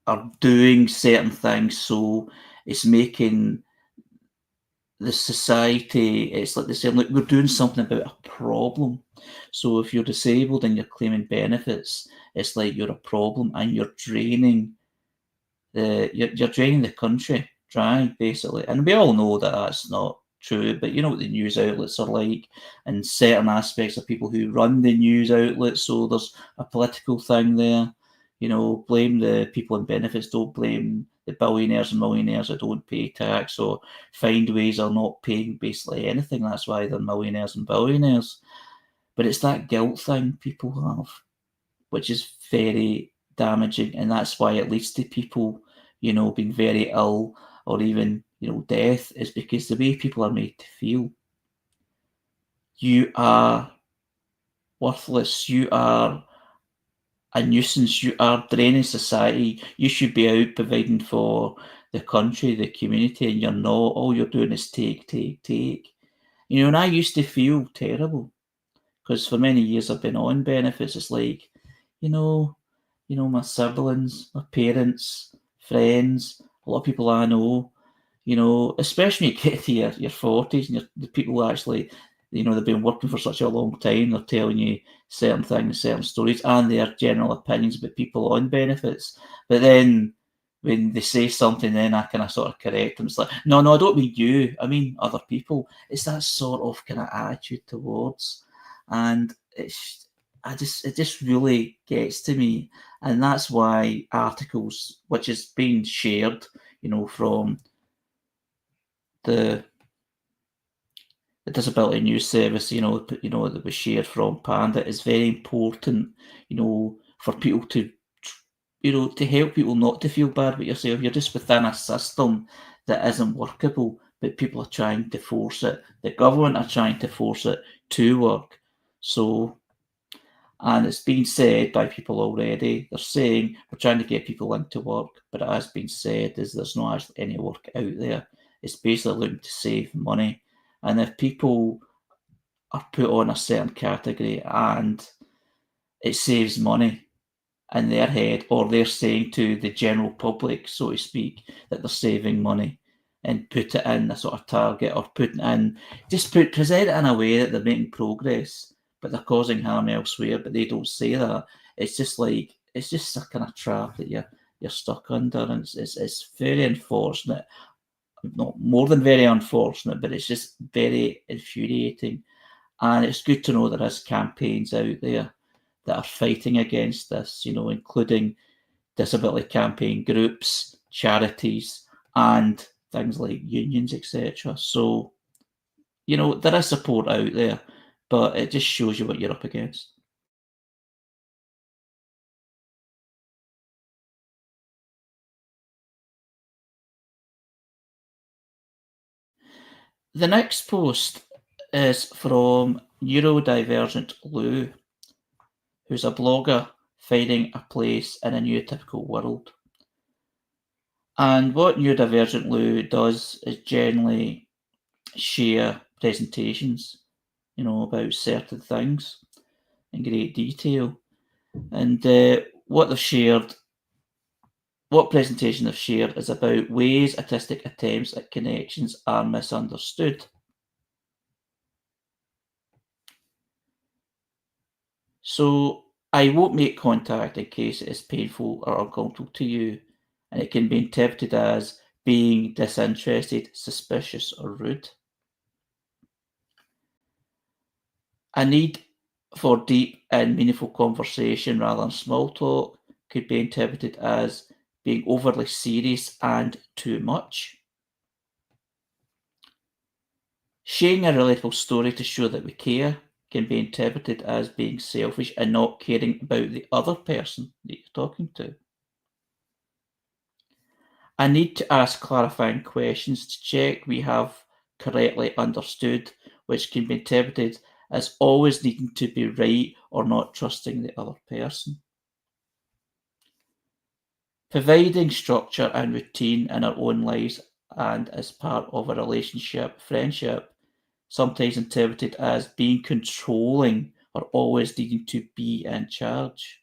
are doing certain things, so it's making the society, it's like they're saying, look, we're doing something about a problem. So if you're disabled and you're claiming benefits, it's like you're a problem and you're draining the country dry, basically. And we all know that that's not true, but you know what the news outlets are like, and certain aspects of people who run the news outlets. So there's a political thing there. Blame the people in benefits, don't blame the billionaires and millionaires that don't pay tax, or find ways of not paying basically anything. That's why they're millionaires and billionaires. But it's that guilt thing people have, which is very damaging, and that's why it leads to people, being very ill, or even, death, is because the way people are made to feel. You are worthless, you are a nuisance, you are draining society, you should be out providing for the country, the community, and you're not. All you're doing is take. And I used to feel terrible, because for many years I've been on benefits. It's like, my siblings, my parents, friends, a lot of people I know, especially when you get to your 40s and the people actually, they've been working for such a long time. They're telling you certain things, certain stories, and their general opinions about people on benefits. But then when they say something, then I kind of sort of correct them. It's like, no, I don't mean you. I mean other people. It's that sort of kind of attitude towards, and it just really gets to me, and that's why articles which is being shared, from the Disability News Service, that was shared from Panda, is very important, for people to, to help people not to feel bad about yourself. You're just within a system that isn't workable, but people are trying to force it. The government are trying to force it to work. So, and it's been said by people already, they're saying we're trying to get people into work, but it has been said is there's not actually any work out there. It's basically looking to save money. And if people are put on a certain category and it saves money in their head, or they're saying to the general public, so to speak, that they're saving money, and put it in a sort of target, or present it in a way that they're making progress, but they're causing harm elsewhere, but they don't say that. It's just a kind of trap that you're stuck under, and it's very unfortunate. Not more than very unfortunate, but it's just very infuriating. And it's good to know there is campaigns out there that are fighting against this, including disability campaign groups, charities, and things like unions, etc. So, there is support out there, but it just shows you what you're up against. The next post is from Neurodivergent Lou, who's a blogger finding a place in a neurotypical world. And what Neurodivergent Lou does is generally share presentations, about certain things in great detail. And what presentation they've shared is about ways autistic attempts at connections are misunderstood. So I won't make contact in case it is painful or uncomfortable to you, and it can be interpreted as being disinterested, suspicious, or rude. A need for deep and meaningful conversation rather than small talk could be interpreted as being overly serious and too much. Sharing a relatable story to show that we care can be interpreted as being selfish and not caring about the other person that you're talking to. A need to ask clarifying questions to check we have correctly understood, which can be interpreted as always needing to be right or not trusting the other person. Providing structure and routine in our own lives and as part of a relationship, friendship, sometimes interpreted as being controlling or always needing to be in charge.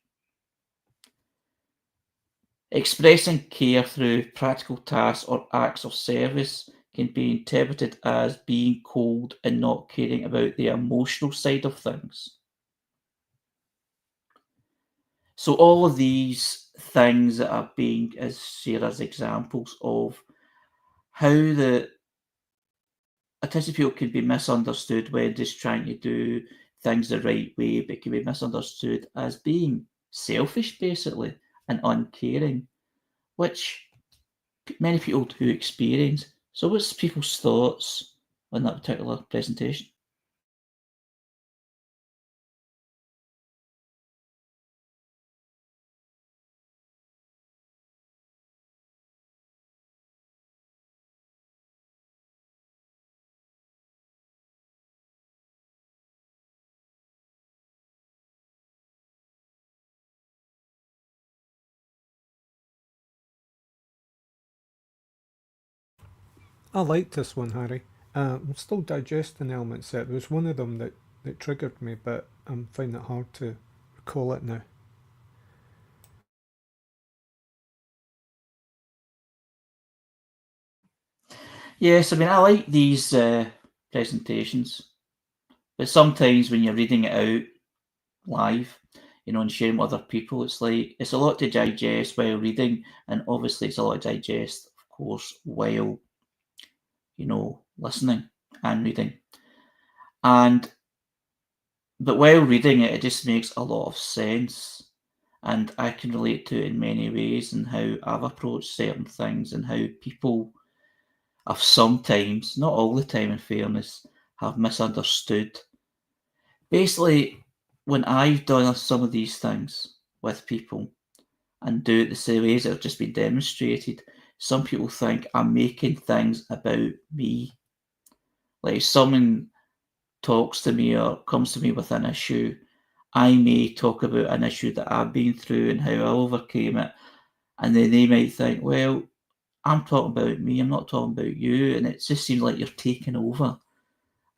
Expressing care through practical tasks or acts of service can be interpreted as being cold and not caring about the emotional side of things. So all of these things that are being shared as examples of how the autistic people can be misunderstood when just trying to do things the right way, but can be misunderstood as being selfish, basically, and uncaring, which many people do experience. So what's people's thoughts on that particular presentation? I liked this one, Harry. I'm still digesting elements there. There was one of them that triggered me, but I'm finding it hard to recall it now. Yes, I mean, I like these presentations. But sometimes when you're reading it out live, and sharing with other people, it's a lot to digest while reading, and obviously it's a lot to digest, of course, while, listening and reading. But while reading it, it just makes a lot of sense. And I can relate to it in many ways, and how I've approached certain things, and how people have sometimes, not all the time in fairness, have misunderstood. Basically, when I've done some of these things with people and do it the same ways that have just been demonstrated, some people think I'm making things about me. Like if someone talks to me or comes to me with an issue, I may talk about an issue that I've been through and how I overcame it. And then they might think, well, I'm talking about me, I'm not talking about you. And it just seems like you're taking over.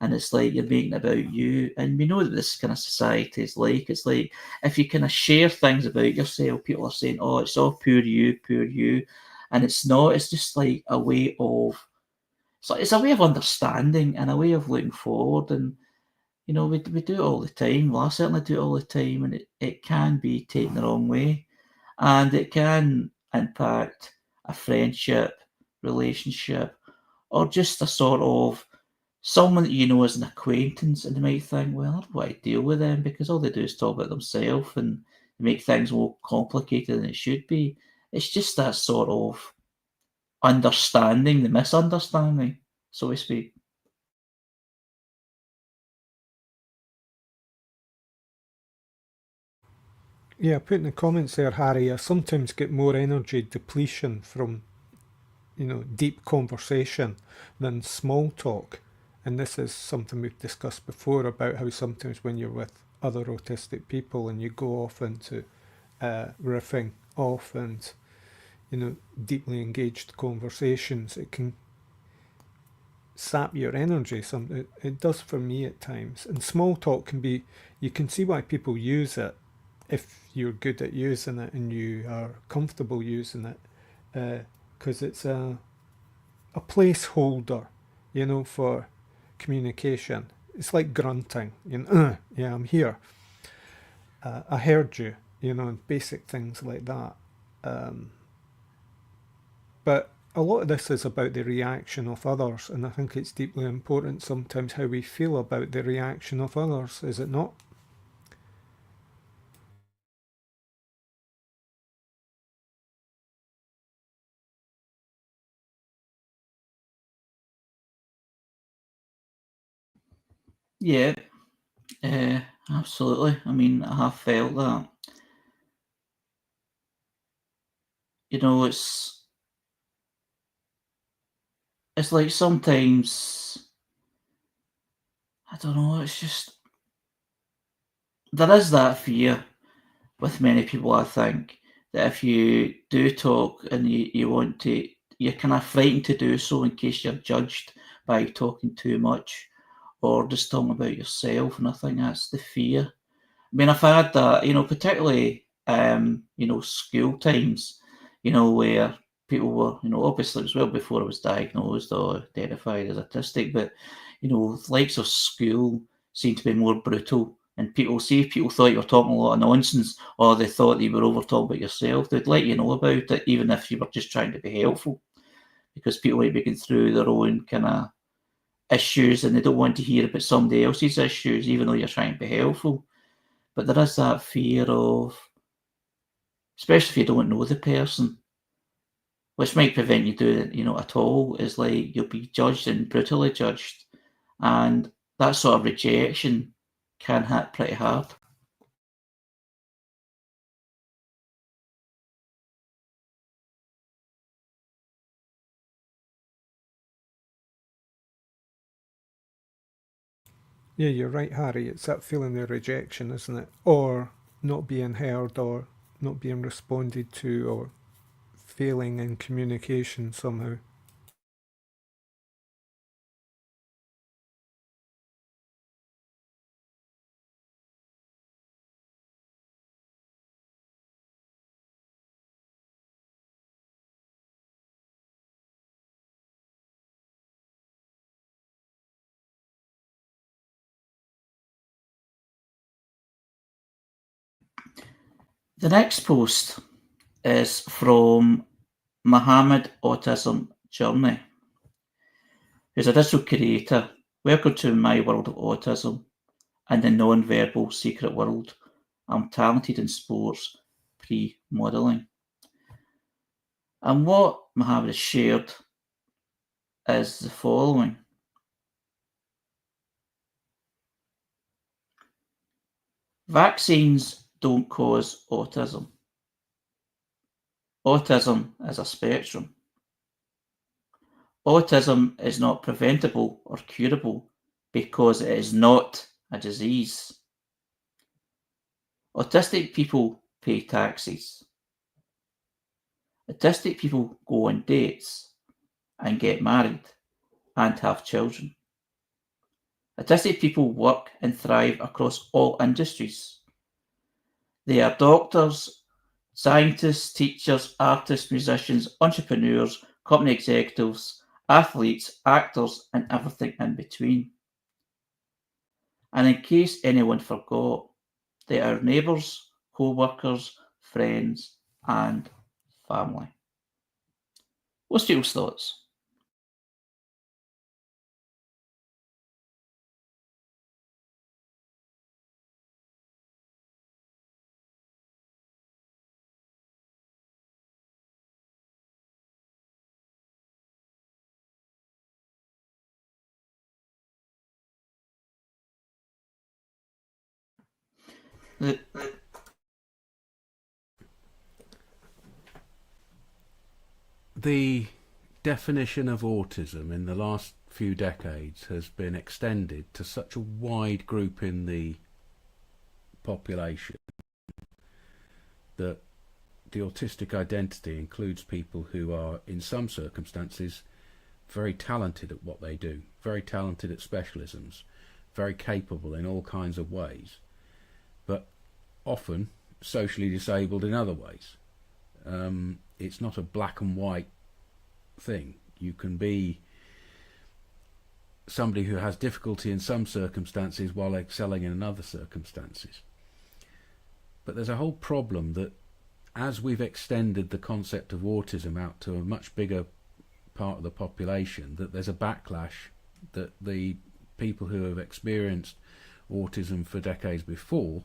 And it's like you're making it about you. And we know that this kind of society is like, it's like if you kind of share things about yourself, people are saying, oh, it's all poor you, poor you. And it's not, it's just like a way of, it's a way of understanding and a way of looking forward. And we do it all the time. Well, I certainly do it all the time, and it can be taken the wrong way, and it can impact a friendship, relationship, or just a sort of someone that you know as an acquaintance, and they might think, well, I don't want to deal with them because all they do is talk about themselves and make things more complicated than it should be. It's just that sort of understanding, the misunderstanding, so to speak. Yeah, put in the comments there, Harry, I sometimes get more energy depletion from, deep conversation than small talk. And this is something we've discussed before about how sometimes when you're with other autistic people and you go off into riffing off and, deeply engaged conversations, it can sap your energy. It does for me at times. And small talk can be, you can see why people use it if you're good at using it and you are comfortable using it, because it's a placeholder, for communication. It's like grunting, yeah, I'm here. I heard you, basic things like that. But a lot of this is about the reaction of others, and I think it's deeply important sometimes how we feel about the reaction of others, is it not? Yeah, absolutely. I mean, I have felt that. It's like sometimes, I don't know, it's just, there is that fear with many people, I think, that if you do talk and you want to, you're kind of frightened to do so in case you're judged by talking too much or just talking about yourself. And I think that's the fear. I mean, I've had that, particularly, school times, where people were, obviously it was well before I was diagnosed or identified as autistic, but, the likes of school seemed to be more brutal. And people thought you were talking a lot of nonsense, or they thought you were over talking about yourself, they'd let you know about it, even if you were just trying to be helpful, because people might be going through their own kind of issues and they don't want to hear about somebody else's issues, even though you're trying to be helpful. But there is that fear of, especially if you don't know the person, which might prevent you doing it, at all, is like you'll be judged and brutally judged. And that sort of rejection can hit pretty hard. Yeah, you're right, Harry. It's that feeling of rejection, isn't it? Or not being heard, or not being responded to, or failing in communication somehow. The next post is from Mohammed Autism Journey, who's a digital creator. Welcome to my world of autism and the non-verbal secret world. I'm talented in sports pre-modelling. And what Mohammed has shared is the following. Vaccines don't cause autism. Autism is a spectrum. Autism is not preventable or curable because it is not a disease. Autistic people pay taxes. Autistic people go on dates and get married and have children. Autistic people work and thrive across all industries. They are doctors, scientists, teachers, artists, musicians, entrepreneurs, company executives, athletes, actors, and everything in between. And in case anyone forgot, they are neighbours, co-workers, friends, and family. What's people's thoughts? The definition of autism in the last few decades has been extended to such a wide group in the population that the autistic identity includes people who are, in some circumstances, very talented at what they do, very talented at specialisms, very capable in all kinds of ways, but often socially disabled in other ways. It's not a black and white thing. You can be somebody who has difficulty in some circumstances while excelling in other circumstances. But there's a whole problem that as we've extended the concept of autism out to a much bigger part of the population, that there's a backlash, that the people who have experienced autism for decades before,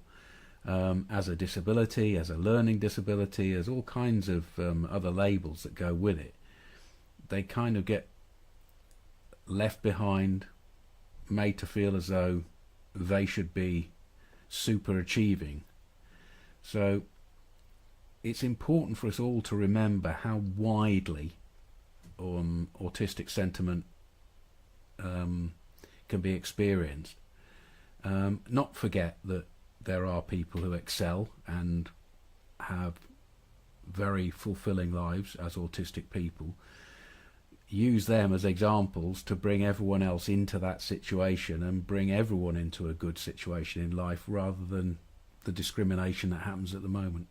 as a disability, as a learning disability, as all kinds of other labels that go with it, they kind of get left behind, made to feel as though they should be super achieving. So it's important for us all to remember how widely autistic sentiment can be experienced. Not forget that there are people who excel and have very fulfilling lives as autistic people. Use them as examples to bring everyone else into that situation and bring everyone into a good situation in life, rather than the discrimination that happens at the moment.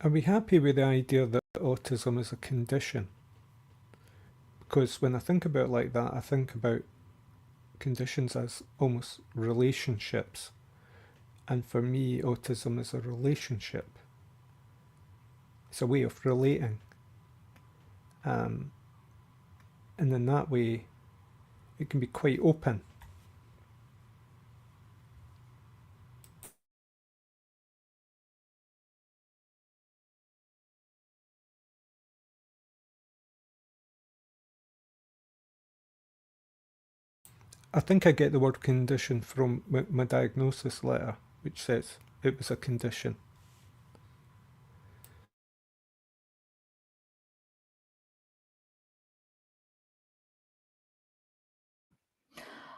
Are we happy with the idea that autism is a condition? Because when I think about it like that, I think about conditions as almost relationships. And for me, autism is a relationship. It's a way of relating. And in that way, it can be quite open. I think I get the word condition from my diagnosis letter, which says it was a condition.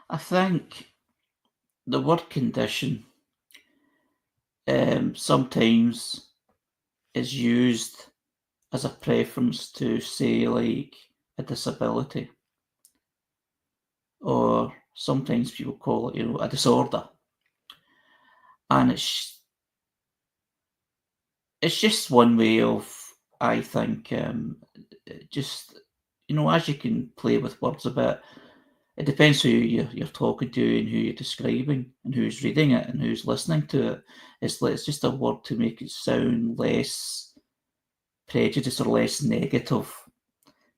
I think the word condition sometimes is used as a preference to say like a disability, or sometimes people call it, a disorder, and it's just one way of, I think, just as you can play with words a bit, it depends who you're talking to and who you're describing and who's reading it and who's listening to it. It's just a word to make it sound less prejudiced or less negative,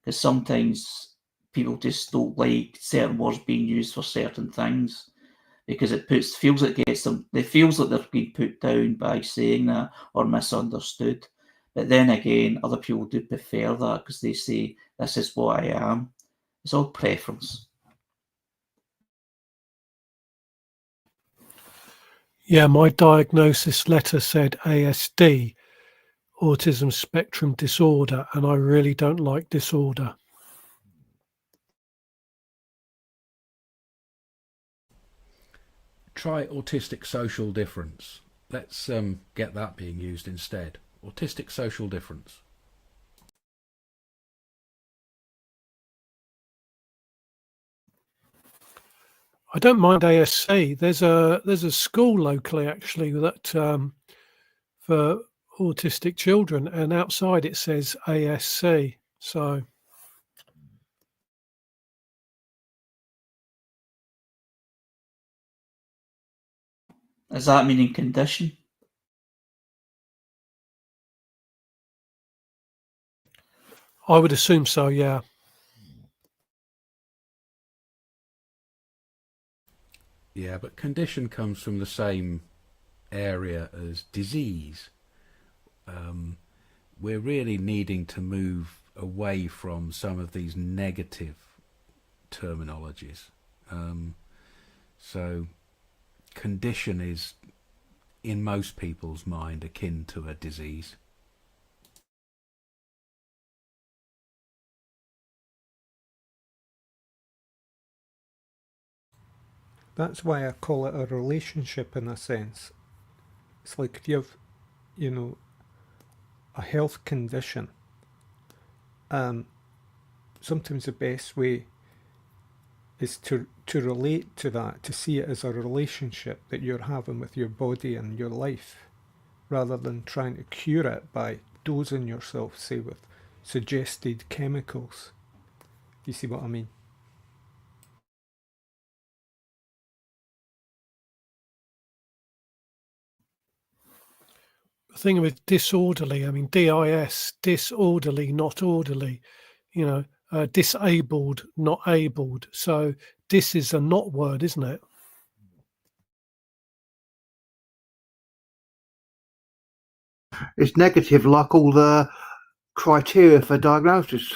because sometimes people just don't like certain words being used for certain things, because it feels like they're being put down by saying that or misunderstood. But then again, other people do prefer that because they say, this is what I am. It's all preference. Yeah, my diagnosis letter said ASD, autism spectrum disorder, and I really don't like disorder. Try autistic social difference. Let's get that being used instead. Autistic social difference. I don't mind ASC. There's a school locally actually that for autistic children, and outside it says ASC. So Is that meaning condition? I would assume so, yeah. Yeah, but condition comes from the same area as disease. We're really needing to move away from some of these negative terminologies. So condition is, in most people's mind, akin to a disease. That's why I call it a relationship in a sense. It's like if you have, a health condition, sometimes the best way is to relate to that, to see it as a relationship that you're having with your body and your life, rather than trying to cure it by dosing yourself, say, with suggested chemicals. You see what I mean? The thing with disorderly, I mean, DIS, disorderly, not orderly, disabled, not abled. So dis is a not word, isn't it? It's negative, like all the criteria for diagnosis.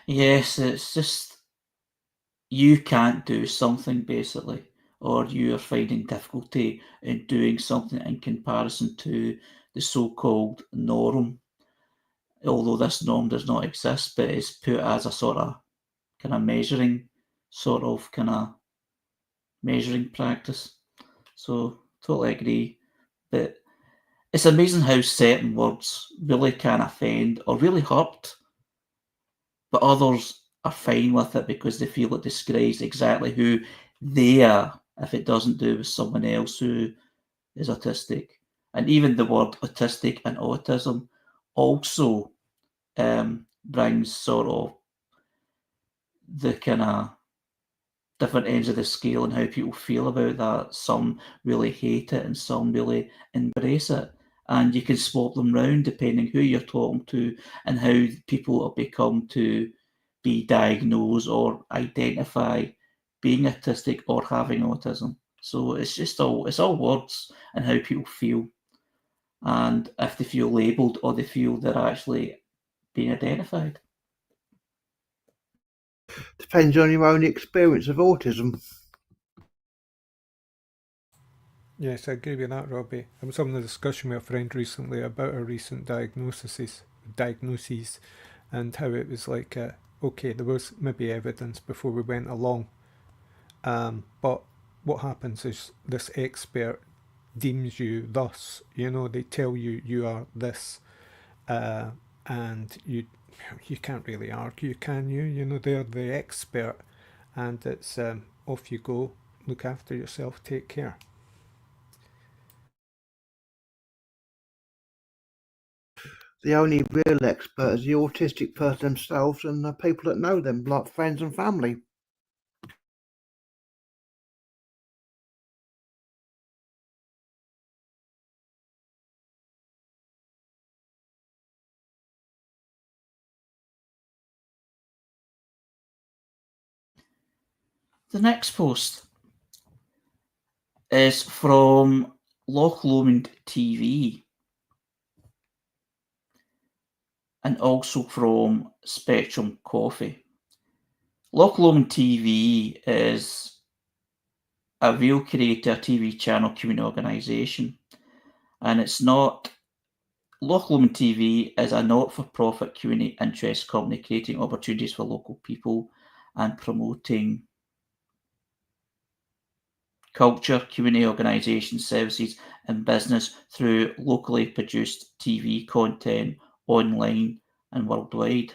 Yes, it's just you can't do something basically, or you are finding difficulty in doing something in comparison to the so-called norm. Although this norm does not exist, but it's put as a sort of kind of measuring practice. So totally agree. But it's amazing how certain words really can offend or really hurt, but others are fine with it because they feel it describes exactly who they are if it doesn't do with someone else who is autistic. And even the word autistic and autism also brings sort of the kind of different ends of the scale and how people feel about that. Some really hate it and some really embrace it. And you can swap them round depending who you're talking to and how people have become to be diagnosed or identify being autistic or having autism. So it's all words and how people feel, and if they feel labelled or they feel they're actually being identified. Depends on your own experience of autism. Yes, I agree with that, Robbie. I was having a discussion with a friend recently about a recent diagnoses, and how it was like, okay, there was maybe evidence before we went along, but what happens is this expert deems you thus. They tell you you are this, and you can't really argue, can you? They're the expert, and it's off you go. Look after yourself. Take care. the only real expert is the autistic person themselves and the people that know them, like friends and family. The next post is from Loch Lomond TV and also from Spectrum Coffee. Loch Lomond TV is a real creator TV channel community organisation, and it's not. Loch Lomond TV is a not-for-profit community interest company creating opportunities for local people and promoting culture, community organisation services and business through locally produced TV content online and worldwide.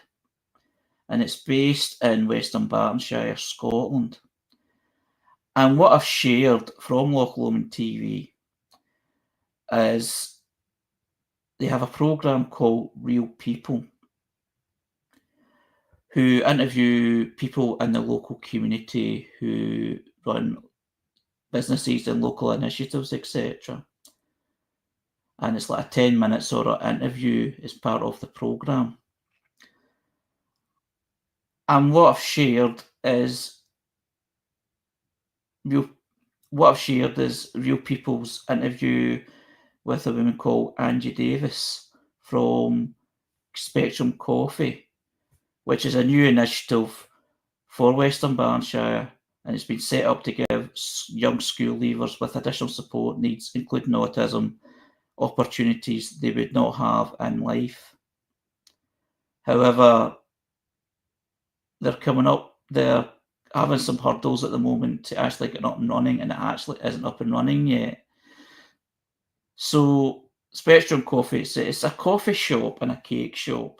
And it's based in Western Bartonshire, Scotland. And what I've shared from Loch Lomond TV is they have a programme called Real People, who interview people in the local community who run businesses and local initiatives, etc. And it's like a 10-minute sort of interview as part of the programme. And what I've shared is Real People's interview with a woman called Angie Davis from Spectrum Coffee, which is a new initiative for Western Bartonshire, and it's been set up to give young school leavers with additional support needs, including autism, opportunities they would not have in life. However, they're having some hurdles at the moment to actually get up and running, and it actually isn't up and running yet. So Spectrum Coffee, it's a coffee shop and a cake shop,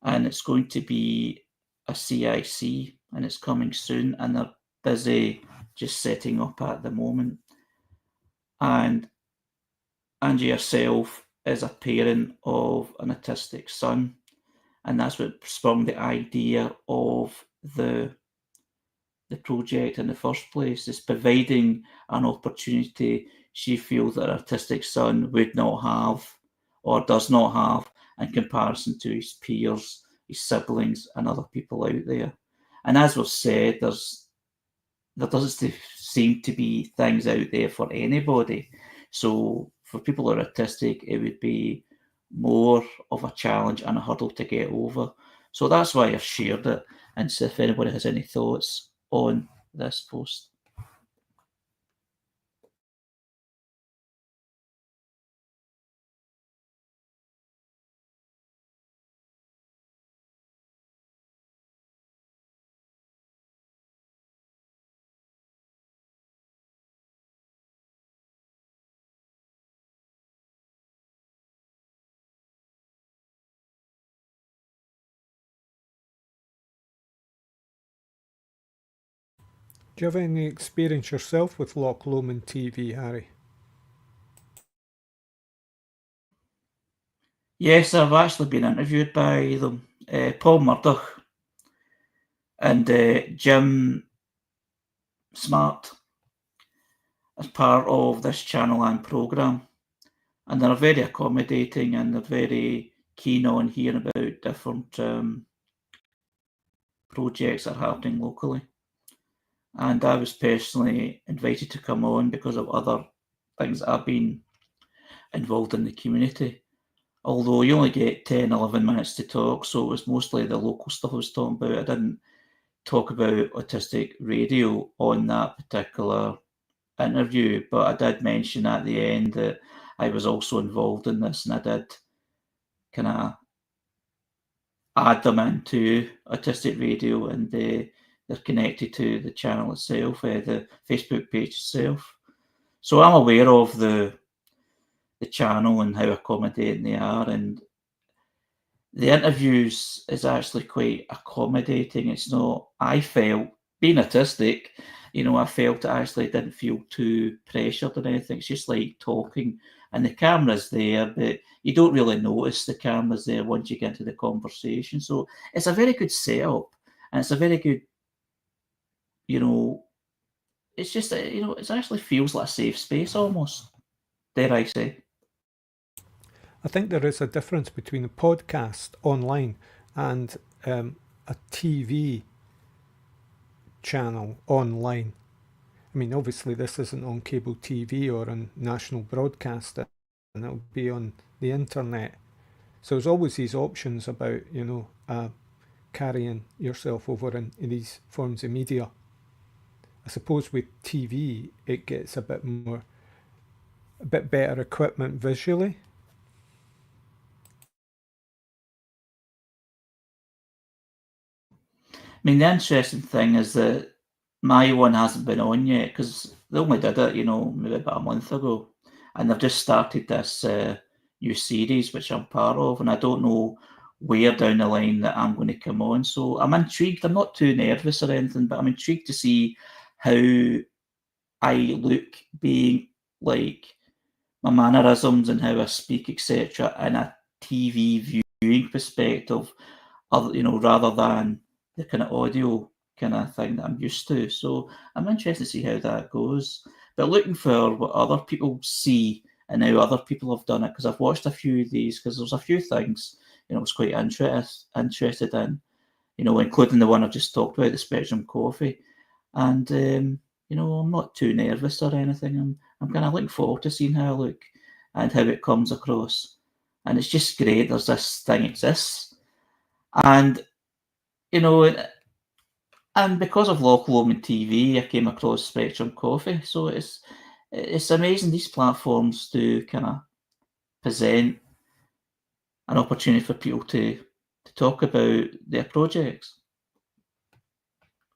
and it's going to be a CIC, and it's coming soon, and they're busy just setting up at the moment. And Angie herself is a parent of an autistic son, and that's what sprung the idea of the project in the first place, is providing an opportunity she feels that her autistic son would not have or does not have in comparison to his peers, his siblings and other people out there. And as we've said, there doesn't seem to be things out there for anybody. So for people who are autistic, it would be more of a challenge and a hurdle to get over. So that's why I've shared it, and see if anybody has any thoughts on this post. Do you have any experience yourself with Loch Lomond TV, Harry? Yes, I've actually been interviewed by them, Paul Murdoch and Jim Smart, as part of this channel and programme. And they're very accommodating, and they're very keen on hearing about different projects that are happening locally. And I was personally invited to come on because of other things that I've been involved in the community. Although you only get 10, 11 minutes to talk, so it was mostly the local stuff I was talking about. I didn't talk about autistic radio on that particular interview, but I did mention at the end that I was also involved in this, and I did kind of add them into autistic radio, and they're connected to the channel itself, the Facebook page itself. So I'm aware of the channel and how accommodating they are, and the interviews is actually quite accommodating. It's not, I felt, being autistic, I felt I actually didn't feel too pressured or anything. It's just like talking and the camera's there, but you don't really notice the camera's there once you get into the conversation. So it's a very good setup, and it's a very good, it's just, it actually feels like a safe space almost, dare I say. I think there is a difference between a podcast online and a TV channel online. I mean, obviously this isn't on cable TV or on national broadcasting, and it'll be on the internet. So there's always these options about, carrying yourself over in these forms of media. I suppose with TV, it gets a bit better equipment visually. I mean, the interesting thing is that my one hasn't been on yet, because they only did it, maybe about a month ago, and they've just started this new series, which I'm part of, and I don't know where down the line that I'm going to come on. So I'm intrigued. I'm not too nervous or anything, but I'm intrigued to see how I look, being like my mannerisms and how I speak, etc., in a TV viewing perspective, rather than the kind of audio kind of thing that I'm used to. So I'm interested to see how that goes. But looking for what other people see and how other people have done it, because I've watched a few of these, because there's a few things, I was quite interested in, including the one I've just talked about, the Spectrum Coffee. And, I'm not too nervous or anything. I'm kind of looking forward to seeing how I look and how it comes across. And it's just great there's this thing exists. And, and because of Local Home and TV, I came across Spectrum Coffee. So it's amazing these platforms do kind of present an opportunity for people to talk about their projects.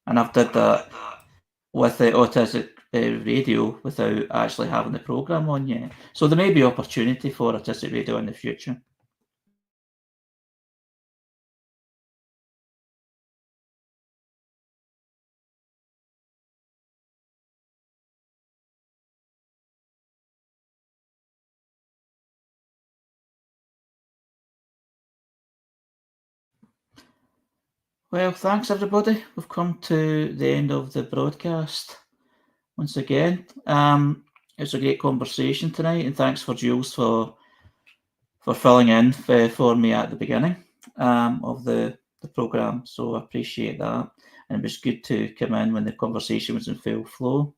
And I've did that with the Autistic Radio without actually having the programme on yet. So there may be opportunity for Autistic Radio in the future. Well, thanks everybody. We've come to the end of the broadcast once again. It was a great conversation tonight, and thanks for Jules for filling in for me at the beginning of the programme. So I appreciate that, and it was good to come in when the conversation was in full flow.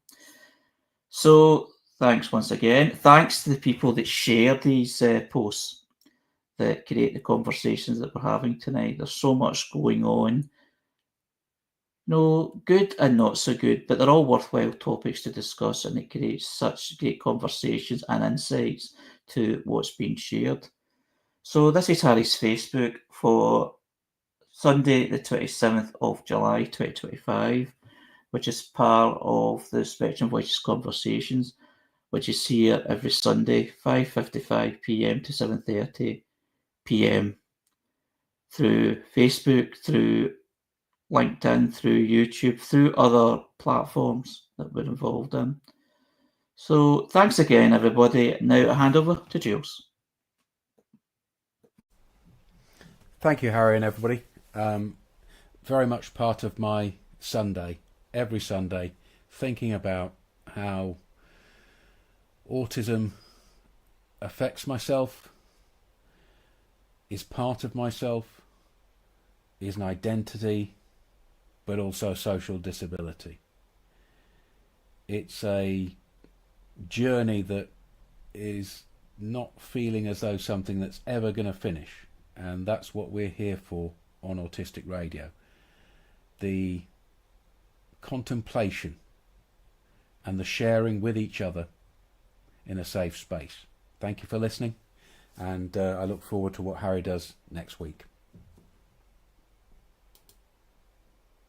So thanks once again. Thanks to the people that share these posts that create the conversations that we're having tonight. There's so much going on. Good and not so good, but they're all worthwhile topics to discuss, and it creates such great conversations and insights to what's being shared. So this is Harry's Facebook for Sunday, the 27th of July, 2025, which is part of the Spectrum Voices Conversations, which is here every Sunday, 5:55 p.m. to 7:30 p.m. through Facebook, through LinkedIn, through YouTube, through other platforms that we're involved in. So thanks again, everybody. Now I hand over to Jules. Thank you, Harry, and everybody. Very much part of my Sunday, every Sunday, thinking about how autism affects myself, is part of myself, is an identity, but also a social disability. It's a journey that is not feeling as though something that's ever going to finish, and that's what we're here for on Autistic Radio. The contemplation and the sharing with each other in a safe space. Thank you for listening, and I look forward to what Harry does next week.